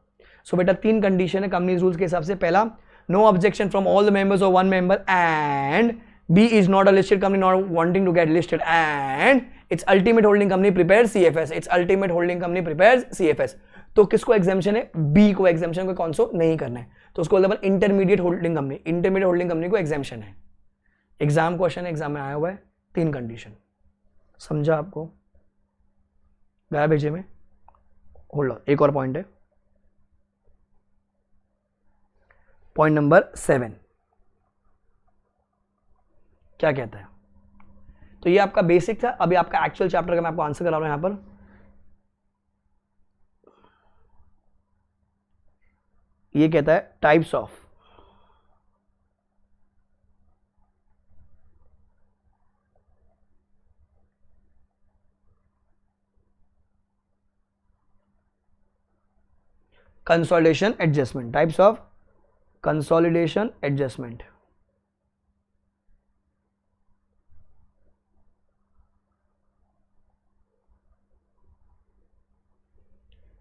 सो बेटा 3 कंडीशन है कंपनी रूल्स के हिसाब से। पहला, no objection from all the members और one member, and B is not a listed company not wanting to get listed, and its ultimate holding company prepares CFS. its ultimate holding company prepares CFS. तो किसको exemption है? B को exemption को कौन सो नहीं करना है, तो उसको बोलते हैं intermediate holding company. Intermediate holding company को एग्जाम्पशन है। एग्जाम क्वेश्चन एग्जाम में आया हुआ है 3 कंडीशन। समझा आपको? गया भेजे में? होल्ड ऑन, एक और पॉइंट है, पॉइंट नंबर 7। क्या कहता है? तो ये आपका बेसिक था। अभी आपका एक्चुअल चैप्टर का मैं आपको आंसर करा रहा हूं यहां पर। ये कहता है types of consolidation adjustment. Types of consolidation adjustment.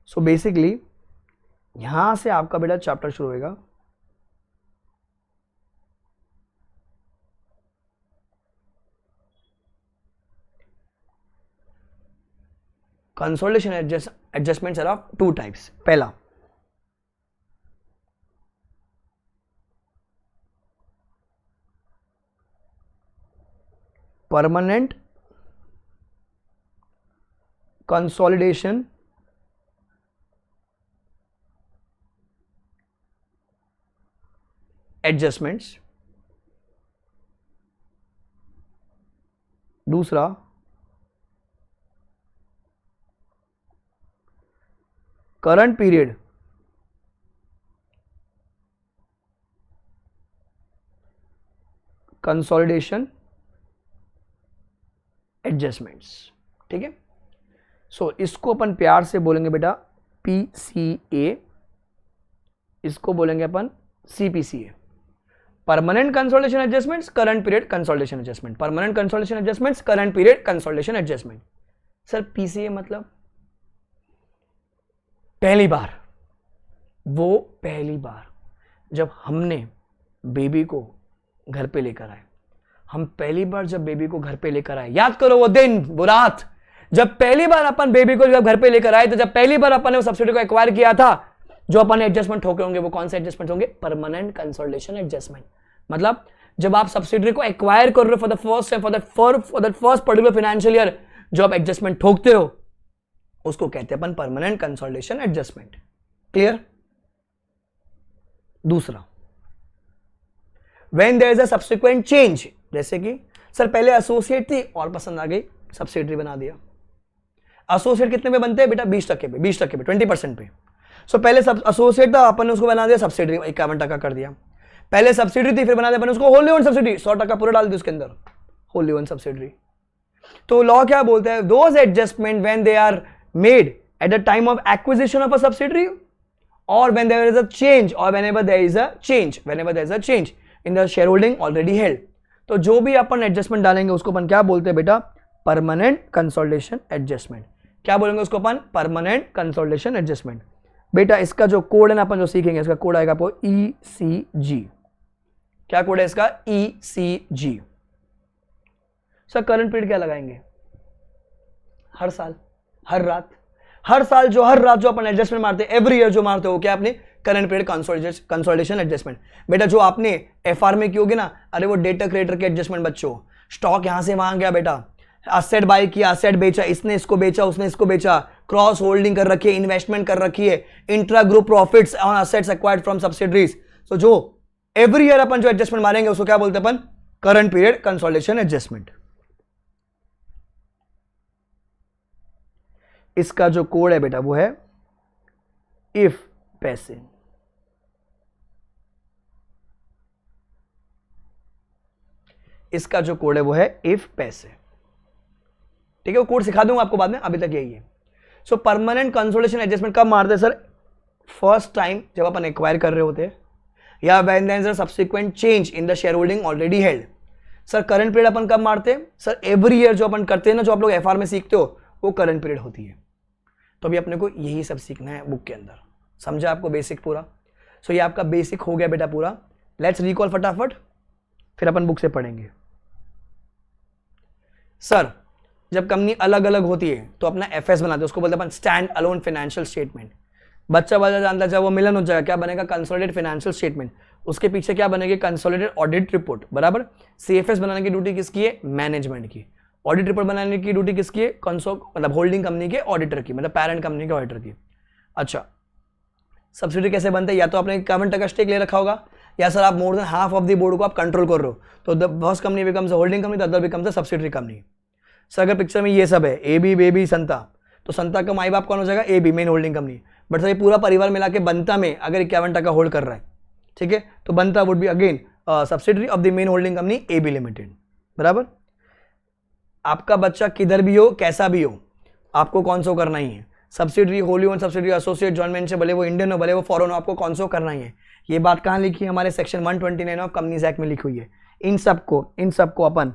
So basically यहां से आपका बेटा चैप्टर शुरू होगा। Consolidation adjustments are of 2 types. पहला, परमानेंट कंसोलिडेशन एडजस्टमेंट्स। दूसरा, करंट पीरियड कंसोलिडेशन एडजस्टमेंट्स। ठीक है। सो इसको अपन प्यार से बोलेंगे बेटा पीसीए, इसको बोलेंगे अपन CPCA. Permanent consolidation adjustments, current period consolidation adjustment. Permanent consolidation adjustments, current period consolidation adjustment. Sir PCA मतलब पहली बार, वो पहली बार जब हमने बेबी को घर पे लेकर आए, हम पहली बार जब बेबी को घर पे लेकर आए, याद करो वो दिन, वो रात जब पहली बार अपन बेबी को जब घर पे लेकर आए, तो जब पहली बार अपन ने वो सब्सिडी को एक्वायर किया था, जो अपन एडजस्टमेंट ठोके होंगे वो कौन से एडजस्टमेंट होंगे? Permanent consolidation adjustment. मतलब जब आप सब्सिडी को एक्वायर कर रहे हो for the first time, for the first particular financial year, जो आप एडजस्टमेंट ठोकते हो उसको कहते हैं अपन परमानेंट कंसोलिडेशन एडजस्टमेंट। क्लियर? दूसरा, when there is a subsequent change, जैसे कि सर पहले एसोसिएट थी और पसंद आ गई, सब्सिडरी बना दिया। एसोसिएट कितने पे बनते हैं बेटा? 20% पे, 20% पे, 20% पे। सो पहले सब एसोसिएट था, अपन ने उसको बना दिया सब्सिडरी, 51% कर दिया। पहले सब्सिडरी थी, फिर बना दिया अपन उसको होली ओन सब्सिडरी, 100% पूरा डाल दी उसके अंदर, होली ओन सब्सिडरी। तो लॉ क्या बोलता है? Those adjustment when they are made at the time of acquisition of a subsidiary, और when there is a change, और whenever there is a change in the share holding already held. तो जो भी अपन adjustment डालेंगे उसको अपन क्या बोलते हैं बेटा? Permanent consolidation adjustment. क्या बोलेंगे उसको अपन? Permanent consolidation adjustment. बेटा इसका जो कोड है ना अपन जो सीखेंगे, इसका कोड आएगा आपको ECG। क्या कोड है इसका? ECG। सर करंट पीरियड क्या लगाएंगे? हर साल, हर रात, हर साल जो हर रात जो अपन एडजस्टमेंट मारते हैं, एवरी ईयर जो मारते हो, क्या आपने? Current period consolidation adjustment. बेटा जो आपने एफआर में की होगी ना, अरे वो डेटा क्रेडिटर के एडजस्टमेंट बच्चों, स्टॉक यहां से वहां गया बेटा, असेट बाय किया, असेट बेचा, इसने इसको बेचा, उसने इसको बेचा, क्रॉस होल्डिंग कर रखी है, इन्वेस्टमेंट कर रखी है, intra group profits on assets acquired from subsidiaries. So जो एवरी ईयर अपन जो एडजस्टमेंट मारेंगे उसको क्या बोलते हैं अपन? Current period consolidation adjustment. इसका जो कोड है बेटा वो है इफ पैसे। इसका जो कोड है वो है इफ पैसे। ठीक है, वो कोड सिखा दूंगा आपको बाद में, अभी तक यही है। सो परमानेंट कंसोलिडेशन एडजस्टमेंट कब मारते हैं सर? फर्स्ट टाइम जब अपन एक्वायर कर रहे होते हैं, या when there is a subsequent change in the share holding already held. Sir current period अपन कब मारते हैं? सर एवरी ईयर जो अपन करते हैं ना, जो आप लोग एफआर में सीखते हो, वो करंट पीरियड होती है। तो अभी अपने को यही सब सीखना है बुक के अंदर। समझा आपको बेसिक पूरा? सो ये आपका बेसिक हो गया बेटा पूरा। लेट्स रिकॉल फटाफट, फिर अपन बुक से पढ़ेंगे। सर जब कंपनी अलग अलग होती है तो अपना एफएस बनाते हैं, उसको बोलते हैं अपन स्टैंड अलोन फाइनेंशियल स्टेटमेंट। बच्चा जानता है, जब वो मिलन हो जाएगा क्या बनेगा? Consolidated financial statement. उसके पीछे क्या बनेगी? Consolidated audit report. बराबर। सीएफएस बनाने की ड्यूटी किसकी है? मैनेजमेंट की। ऑडिट रिपोर्ट बनाने की ड्यूटी किसकी है? मतलब होल्डिंग कंपनी के ऑडिटर की, मतलब पेरेंट कंपनी के ऑडिटर की। अच्छा, सब्सिडी कैसे बनता है? या तो आपने 51% का स्टेक ले रखा होगा, या सर आप more than half of the board को आप कंट्रोल कर रहे हो, तो the first company becomes a holding company, the other becomes a subsidiary company. Sir अगर पिक्चर में ये सब है, ए बी बेबी संता, तो संता का माई बाप कौन हो जाएगा? A B, main holding company. But sir ये पूरा परिवार मिला के बनता में अगर 51% होल्ड कर रहा है, ठीक है, तो बनता would be again subsidiary of the main holding company A B limited. बराबर। आपका बच्चा किधर भी हो, कैसा भी हो, आपको कौन सो करना ही है? Subsidiary, Holi owned subsidiary, associate, joint venture, भले वो इंडियन हो भले वो फॉरेन हो, आपको कौन सो करना ही है। ये बात कहाँ लिखी है? हमारे सेक्शन 129 ऑफ कंपनीज एक्ट में लिखी हुई है। इन सबको अपन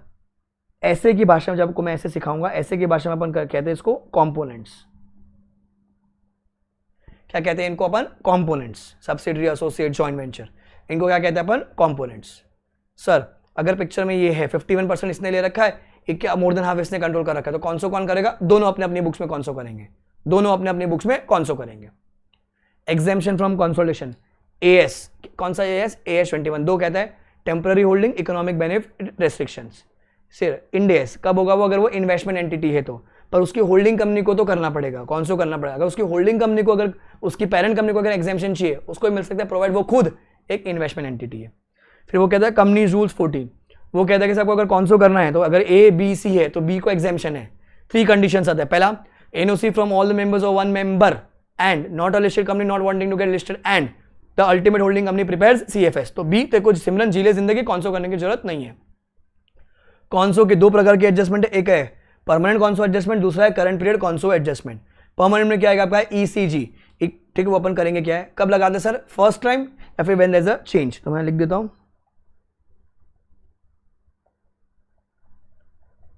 ऐसे की भाषा में, जब आपको मैं ऐसे सिखाऊंगा, ऐसे की भाषा में अपन कहते हैं इसको कॉम्पोनेंट्स। क्या कहते हैं इनको अपन? Components. Subsidiary, associate, joint venture, इनको क्या कहते हैं अपन? कॉम्पोनेंट्स। सर अगर पिक्चर में ये है 51% इसने ले रखा है, एक क्या मोर देन हाफ इसने कंट्रोल कर रखा है, तो कौन करेगा? दोनों अपने अपनी बुक्स में कौन करेंगे, दोनों अपने अपनी बुक्स में कौन करेंगे। एग्जेम्पशन फ्रॉम कंसोलिडेशन, एएस, कौन सा एएस? एएस 21 दो कहता है temporary holding economic benefit restrictions. सिर इंडेस कब होगा? वो अगर वो इन्वेस्टमेंट एंटिटी है तो, पर उसकी होल्डिंग कंपनी को तो करना पड़ेगा। कौन सो करना पड़ेगा? अगर उसकी होल्डिंग कंपनी को, अगर उसकी पेरेंट कंपनी को अगर एग्जेम्पशन चाहिए, उसको मिल सकता है प्रोवाइड, वो खुद एक इन्वेस्टमेंट एंटिटी है। फिर वो कहता है कंपनी रूल्स 14, वो कहता है कि सबको अगर कौन सो करना है, तो अगर ए बी सी है तो बी को एग्जेम्पशन है। 3 कंडीशंस आते हैं। पहला, NOC from all the members of one member and not a listed company not wanting to get listed and the ultimate holding company prepares CFS. तो बी ते कुछ सिमरन जीले जिंदगी, कौन सो करने की जरूरत नहीं है। कॉन्सो के 2 प्रकार के एडजस्टमेंट है, एक है परमानेंट कॉन्सो एडजस्टमेंट, दूसरा है करंट पीरियड कॉन्सो एडजस्टमेंट। परमानेंट में क्या आएगा आपका? ईसीजी। ठीक है, वो अपन करेंगे क्या है, कब लगाते हैं सर? फर्स्ट टाइम या फिर when there is a change. तो मैं लिख देता हूं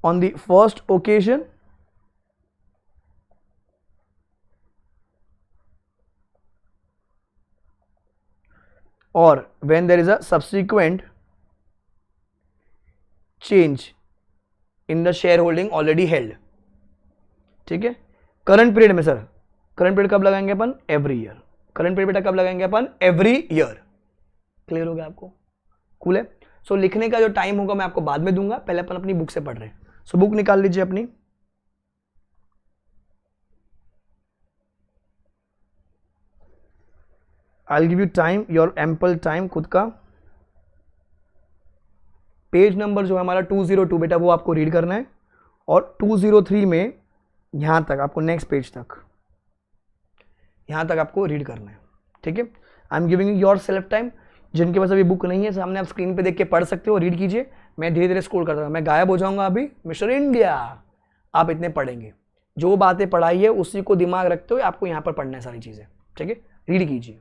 ऑन द फर्स्ट ओकेजन और when there is a subsequent change in the share holding already held. ठीक है। करंट पीरियड में सर, करंट पीरियड कब लगाएंगे अपन? Every year. करंट पीरियड बेटा कब लगाएंगे अपन? Every year. क्लियर हो गया आपको? कूल है। सो लिखने का जो टाइम होगा मैं आपको बाद में दूंगा, पहले अपन अपनी बुक से पढ़ रहे हैं। सो बुक निकाल लीजिए अपनी। I will give you time, your ample time, खुद का। पेज नंबर जो है हमारा 202 बेटा, वो आपको रीड करना है, और 203 में यहां तक आपको, नेक्स्ट पेज तक, यहां तक आपको रीड करना है। ठीक है। I am giving your self time. जिनके पास अभी बुक नहीं है, सामने आप स्क्रीन पे देख के पढ़ सकते हो, रीड कीजिए। मैं धीरे धीरे स्क्रॉल करता हूँ, मैं गायब हो जाऊंगा अभी, मिस्टर इंडिया। आप इतने पढ़ेंगे, जो बातें पढ़ाई है उसी को दिमाग रखते हुए आपको यहाँ पर पढ़ना है सारी चीजें। ठीक है, रीड कीजिए।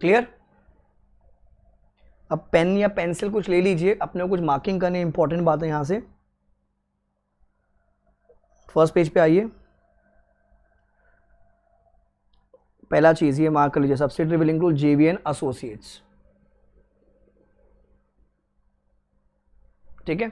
क्लियर? अब पेन या पेंसिल कुछ ले लीजिए, अपने को कुछ मार्किंग करनी, इंपॉर्टेंट बात है यहां से। फर्स्ट पेज पे आइए, पहला चीज ये मार्क कर लीजिए, subsidiary will include JVN associates, ठीक है।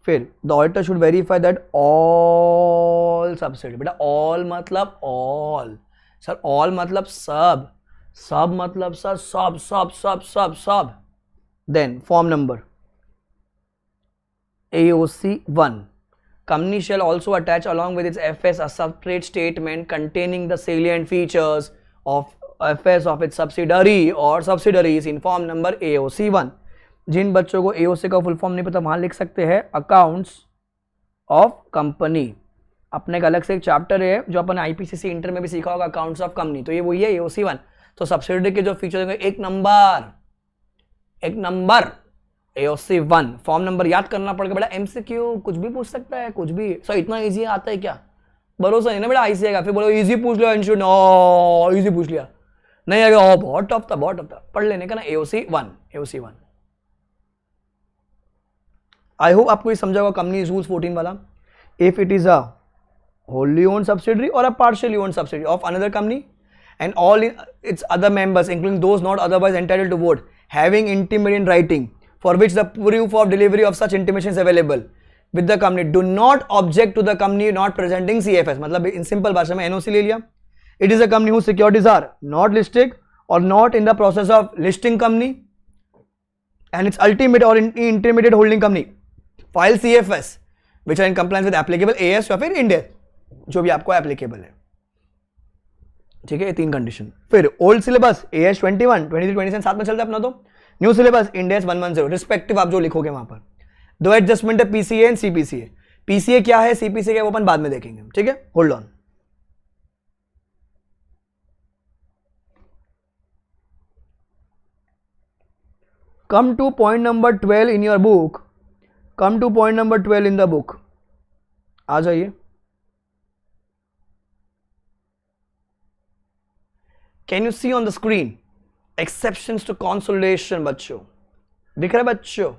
फिर the auditor should verify that all subsidy, बेटा ऑल मतलब ऑल, सर ऑल मतलब सब, सब मतलब सर सब सब सब सब सब। Then form number AOC1, company shall also attach along with its FS a separate statement containing the salient features of FS of its subsidiary or subsidiaries in form number AOC1। जिन बच्चों को AOC का full form नहीं पता वहां लिख सकते हैं accounts of company. अपने का अलग से एक चैप्टर है जो अपन IPCC इंटर में भी सीखा होगा, अकाउंट्स ऑफ कंपनी, तो ये वही है AOC1। तो सब्सिडरी के जो फीचर एक नंबर AOC1, फॉर्म नंबर याद करना पड़ेगा बेटा, MCQ कुछ भी पूछ सकता है, कुछ भी। सर इतना इजी आता है क्या? भरोसा नहीं ना बेटा IC आएगा, फिर बोलो इजी पूछ लिया इंस्टीट्यूट, इजी पूछ लिया, नहीं आएगा बहुत टफ था, बहुत टफ था, पढ़ लेने का ना AOC1। आई होप आपको ये समझा होगा कंपनी रूल्स 14 वाला। If it is a wholly owned subsidiary or a partially owned subsidiary of another company and all its other members including those not otherwise entitled to vote having intimate in writing for which the proof of delivery of such intimation is available with the company do not object to the company not presenting CFS। मतलब in simple भाषा में NOC ले लिया। It is a company whose securities are not listed or not in the process of listing company and its ultimate or intermediate holding company file CFS which are in compliance with applicable AS या फिर India, जो भी आपको applicable है, ठीक है। ये 3 condition. फिर ओल्ड सिलेबस AS 21, 23, 27 साथ में चलता है अपना, तो न्यू सिलेबस इंडेस 110 रिस्पेक्टिव आप जो लिखोगे वहां पर। दो एडजस्टमेंट है PCA एंड CPCA। PCA क्या है, CPCA क्या है, वो अपन बाद में देखेंगे, ठीक है। Hold on. Come to point number 12 in your book, come to point number 12 in the book, आ जाइए। Can you see on the screen exceptions to consolidation? बच्चों दिख रहा है बच्चों,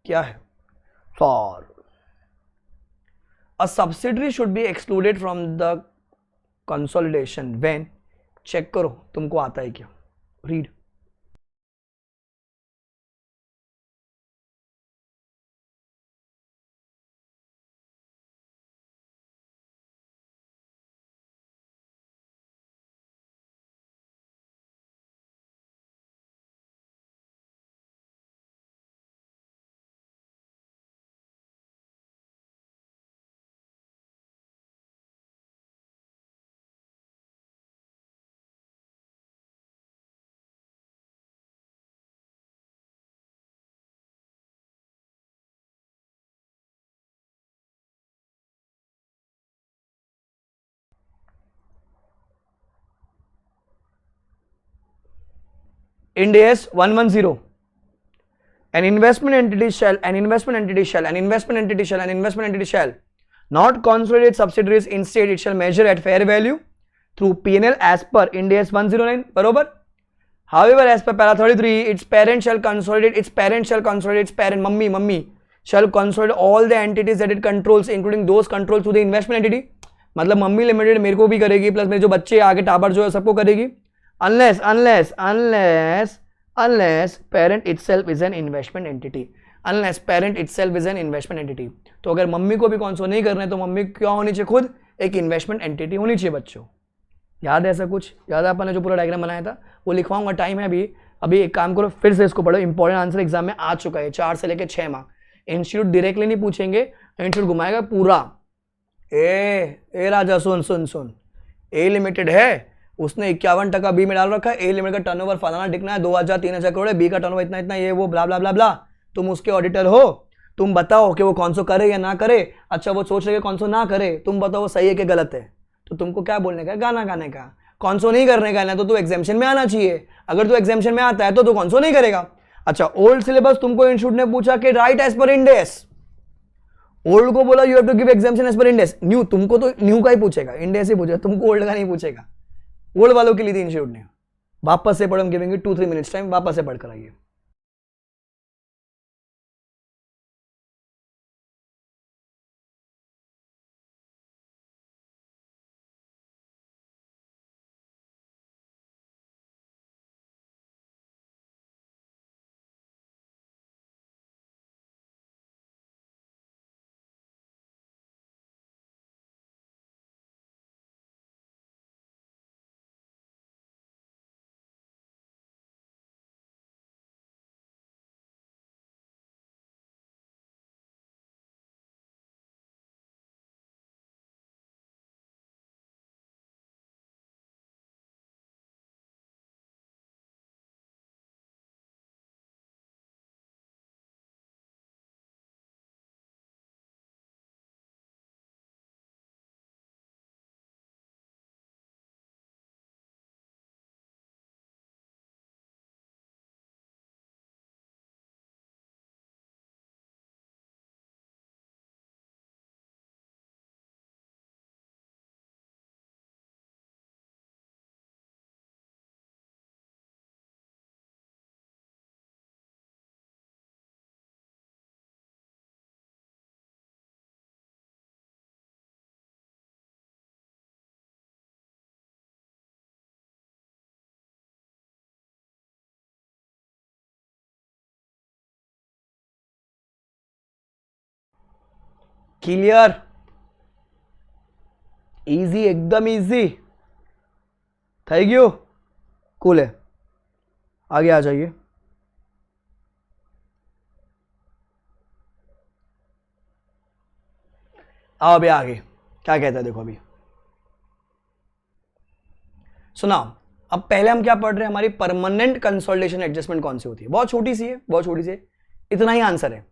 क्या है? For a subsidiary should be excluded from the consolidation when, check करो तुमको आता है क्या, read. Ind AS 110, an investment entity shall not consolidate subsidiaries, instead it shall measure at fair value through P&L as per Ind AS 109, बरोबर। However, as per para 33, its parent shall consolidate its parent, mummy shall consolidate all the entities that it controls including those controlled through the investment entity। मतलब mummy limited मेरे को भी करेगी, plus मेरे जो बच्चे आगे टाबर जो है सबको करेगी, unless parent itself is an investment entity, unless parent itself is an investment entity। तो अगर मम्मी को भी कौन नहीं करना है तो मम्मी क्या होनी चाहिए, खुद एक इन्वेस्टमेंट एंटिटी होनी चाहिए। बच्चों याद है ऐसा कुछ? याद है अपन ने जो पूरा डायग्राम बनाया था, वो लिखवाऊंगा, टाइम है अभी एक काम करो फिर से इसको पढ़ो, इंपॉर्टेंट आंसर एग्जाम में आ चुका है, 4 से लेकर 6 मार्क। इंस्टीट्यूट डायरेक्टली नहीं पूछेंगे, इंस्टीट्यूट घुमाएगा पूरा। ए राजा सुन, ए लिमिटेड है, उसने 51% बी में डाल रखा है, ए लिमिटेड का टर्नओवर फलाना दिखना है 2000 3000 करोड़ है, बी का टर्नओवर इतना इतना, ये वो ब्ला ब्ला ब्ला ब्ला। तुम उसके ऑडिटर हो, तुम बताओ कि वो कौन सो करे या ना करे। अच्छा वो सोच रहे कौन सो ना करे, तुम बताओ वो सही है कि गलत है, तो तुमको क्या बोलने का, गाना गाने का। कौन सो नहीं करने का ना, तो तू एग्जामिशन में आना चाहिए। अगर तू एग्जामिशन में आता है तो तू कौन सो नहीं करेगा। अच्छा ओल्ड सिलेबस तुमको इंस्टीट्यूट ने पूछा कि right as per Ind AS, old को बोला you have to give examination as per Ind AS. New तुमको तो न्यू का ही पूछेगा, इंड एस ही पूछेगा, तुमको ओल्ड का नहीं पूछेगा। ओल्ड वालों के लिए थी इंस्टीट्यूट ने। वापस से पढ़ो, गिविंग 2-3 मिनट्स टाइम, वापस से पढ़कर आइए। क्लियर? इजी, एकदम इजी। Thank you. कूल है, आगे आ जाइए। आओ अभी आगे क्या कहता है देखो। अभी सुनाओ। अब पहले हम क्या पढ़ रहे हैं, हमारी परमानेंट कंसोलिडेशन एडजस्टमेंट कौन सी होती है? बहुत छोटी सी है, बहुत छोटी सी है, इतना ही आंसर है।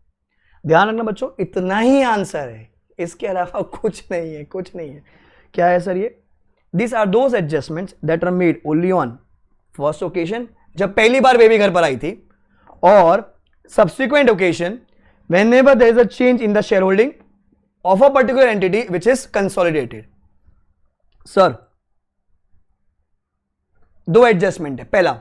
ध्यान रखना बच्चों, इतना ही आंसर है, इसके अलावा कुछ नहीं है, कुछ नहीं है। क्या है सर ये? This are those adjustments that are made only on first occasion, जब पहली बार बेबी घर पर आई थी, और subsequent occasion whenever there is a change in the share holding of a particular entity which is consolidated. Sir दो adjustment है। पहला,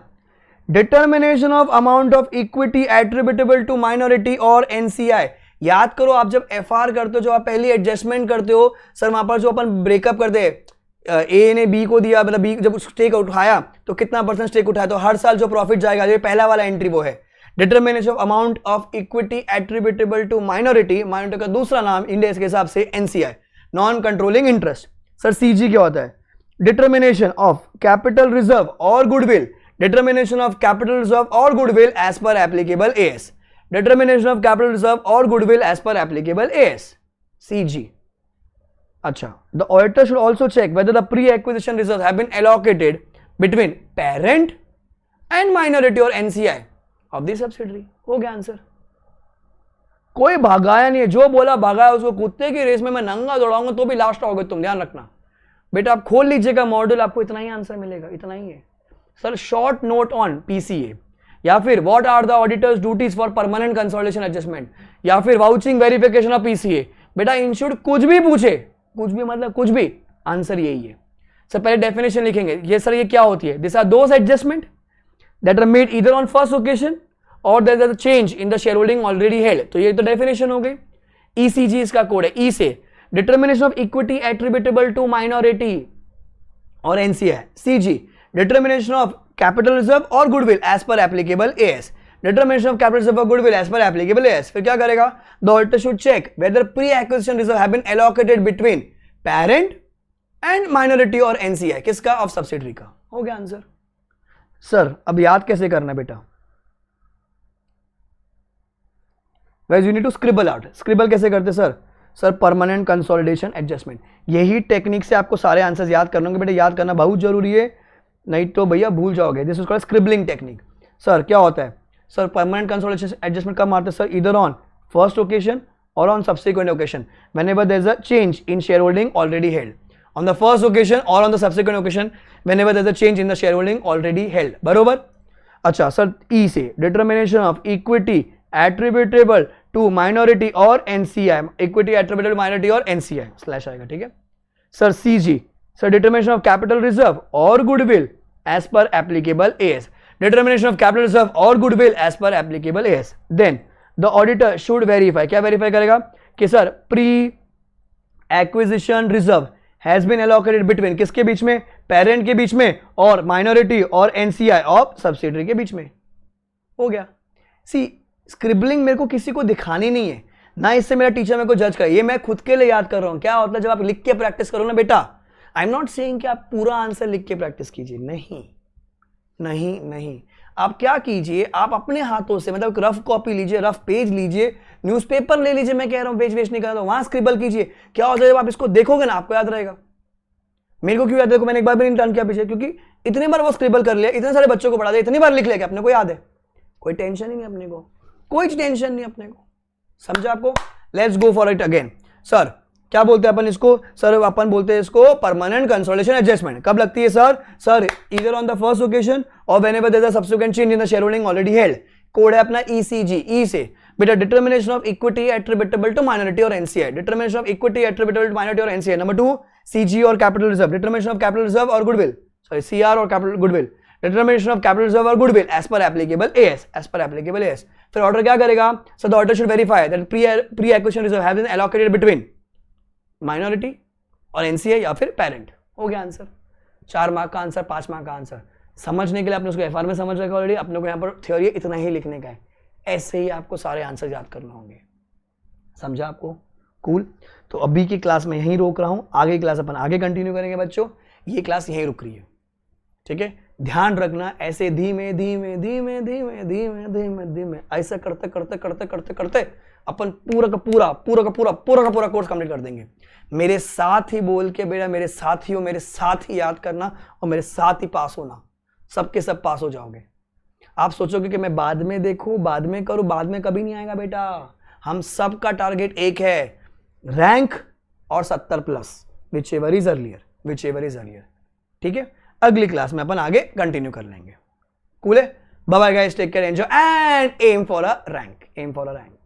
determination of amount of equity attributable to minority और एनसीआई। याद करो, आप जब एफआर करते हो, जो आप पहली एडजस्टमेंट करते हो सर, वहां पर जो अपन ब्रेकअप करते हैं, ए ने बी को दिया, मतलब बी जब स्टेक उठाया तो कितना % स्टेक उठाया, तो हर साल जो प्रॉफिट जाएगा, ये पहला वाला एंट्री वो है determination of amount of equity attributable to minority. Minority का दूसरा नाम इंडिया के हिसाब से NCI, non controlling interest. Sir CG क्या होता है? डिटर्मिनेशन ऑफ कैपिटल रिजर्व और goodwill, determination of capital reserve और goodwill as per applicable AS, determination of capital reserve और goodwill as per applicable AS, CG. अच्छा, the auditor should also check whether the pre-acquisition reserves have been allocated between parent and minority or NCI of the subsidiary। हो गया answer. कोई भागाया नहीं है, जो बोला भागाया उसको। कुत्ते की रेस में मैं नंगा दौड़ाऊंगा तो भी लास्ट आओगे तुम, ध्यान रखना बेटा। आप खोल लीजिएगा मॉड्यूल, आपको इतना ही आंसर मिलेगा, इतना ही है sir. Short note on PCA, या फिर what are the auditors duties for permanent consolidation adjustment, या फिर वाउचिंग वेरिफिकेशन ऑफ पीसीए। बेटा इंस्टीट्यूट कुछ भी पूछे, कुछ भी मतलब कुछ भी, आंसर यही है सर। पहले डेफिनेशन लिखेंगे, ये सर ये क्या होती है? This are those adjustment that are made either on first occasion और there is a change in the share holding already held. तो ये तो डेफिनेशन हो गई। ईसीजी इसका कोड है, ई से determination of equity attributable to minority और NCI. CG determination of capital reserve और goodwill as per applicable AS, determination of capital reserve और goodwill as per applicable AS. फिर क्या करेगा? The auditor should check whether pre acquisition reserve have been allocated between parent and minority और NCI, किसका? Of subsidiary का। हो गया answer. Sir अब याद कैसे करना बेटा? Guys you need to scribble out. Scribble कैसे करते sir? Sir permanent consolidation adjustment, यही टेक्निक से आपको सारे आंसर्स याद करने होंगे बेटा। याद करना बहुत जरूरी है, नहीं तो भैया भूल जाओगे। This is called scribbling technique. Sir क्या होता है? सर परमानेंट कंसोलिडेशन एडजस्टमेंट कब मारते हैं sir? Either on first occasion और on subsequent occasion whenever there is a change in share holding already held. On the first occasion और on the subsequent occasion whenever there is a change in the share holding already held. बरोबर। अच्छा sir E से determination of equity attributable to minority और NCI, equity attributable to minority और NCI slash आएगा, ठीक है sir. CG sir determination of capital reserve और goodwill as per applicable AS, determination of capital reserve और goodwill as per applicable AS. Then the auditor should verify, क्या verify करेगा कि sir pre acquisition reserve has been allocated between, किसके बीच में, parent के बीच में और माइनॉरिटी और एनसीआई ऑफ सब्सिडरी के बीच में। हो गया। सी स्क्रिबलिंग मेरे को किसी को दिखानी नहीं है, ना इससे मेरा टीचर मेरे को जज करे, ये मैं खुद के लिए याद कर रहा हूं। क्या होता है जब आप लिख के प्रैक्टिस करो ना बेटा, आई एम नॉट सेइंग कि आप पूरा आंसर लिख के प्रैक्टिस कीजिए, नहीं नहीं नहीं, आप क्या कीजिए, आप अपने हाथों से मतलब रफ कॉपी लीजिए, रफ पेज लीजिए, न्यूज़पेपर ले लीजिए, मैं कह रहा हूं पेज वेस्ट नहीं कर रहा, वहां स्क्रिबल कीजिए। क्या होता है जब आप इसको देखोगे ना आपको याद रहेगा। मेरे को क्यों याद है, देखो मैंने एक बार भी नहीं टर्न किया पीछे, क्योंकि इतने बार वो स्क्रिबल कर लिया, इतने सारे बच्चों को पढ़ा दिया, इतनी बार लिख लिया कि अपने को याद है, कोई टेंशन ही नहीं अपने को, कोई टेंशन नहीं अपने को। समझा आपको? Let's go for it again. Sir क्या बोलते हैं अपन इसको, सर अपन बोलते हैं इसको परमानेंट कंसोलिडेशन एडजस्टमेंट। कब लगती है sir? Sir either on the first occasion और whenever there is a subsequent change in the share holding already held. Code है अपना ईसीजी, ई से बेटा determination of equity attributable to minority और NCI, determination of equity attributable to minority और NCI. Number 2 CG और capital reserve, determination of capital reserve और goodwill, sorry CR और capital goodwill, determination of capital reserve और goodwill as per applicable AS, as per applicable AS. फिर order क्या करेगा? So the order should verify that pre acquisition reserve have been allocated between minority और NCI या फिर parent. हो गया answer. 4 mark का आंसर, 5 मार्क का आंसर। समझने के लिए आपने उसको एफआर में समझ रखा ऑलरेडी, अपने को यहाँ पर थ्योरी इतना ही लिखने का है, ऐसे ही आपको सारे आंसर याद करना होंगे। समझा आपको? कूल। तो अभी की क्लास में यहीं रोक रहा हूं, आगे की क्लास अपन आगे कंटिन्यू करेंगे बच्चों, ये क्लास यहीं रुक रही है, ठीक है? ध्यान रखना, ऐसे धीमे धीमे धीमे धीमे धीमे धीमे धीमे ऐसा करते करते करते करते करते अपन पूरा का पूरा कोर्स कंप्लीट कर देंगे। मेरे साथ ही बोल के बेटा, मेरे साथ ही हो, मेरे साथ ही याद करना और मेरे साथ ही पास होना, सबके सब पास हो जाओगे। आप सोचोगे कि मैं बाद में देखूं, बाद में करूं, बाद में कभी नहीं आएगा बेटा। हम सब का टारगेट एक है, रैंक और 70+, whichever is earlier, ठीक है? अगली क्लास में अपन आगे कंटिन्यू कर लेंगे। कूल है? Bye bye guys, take care, enjoy and aim for a rank.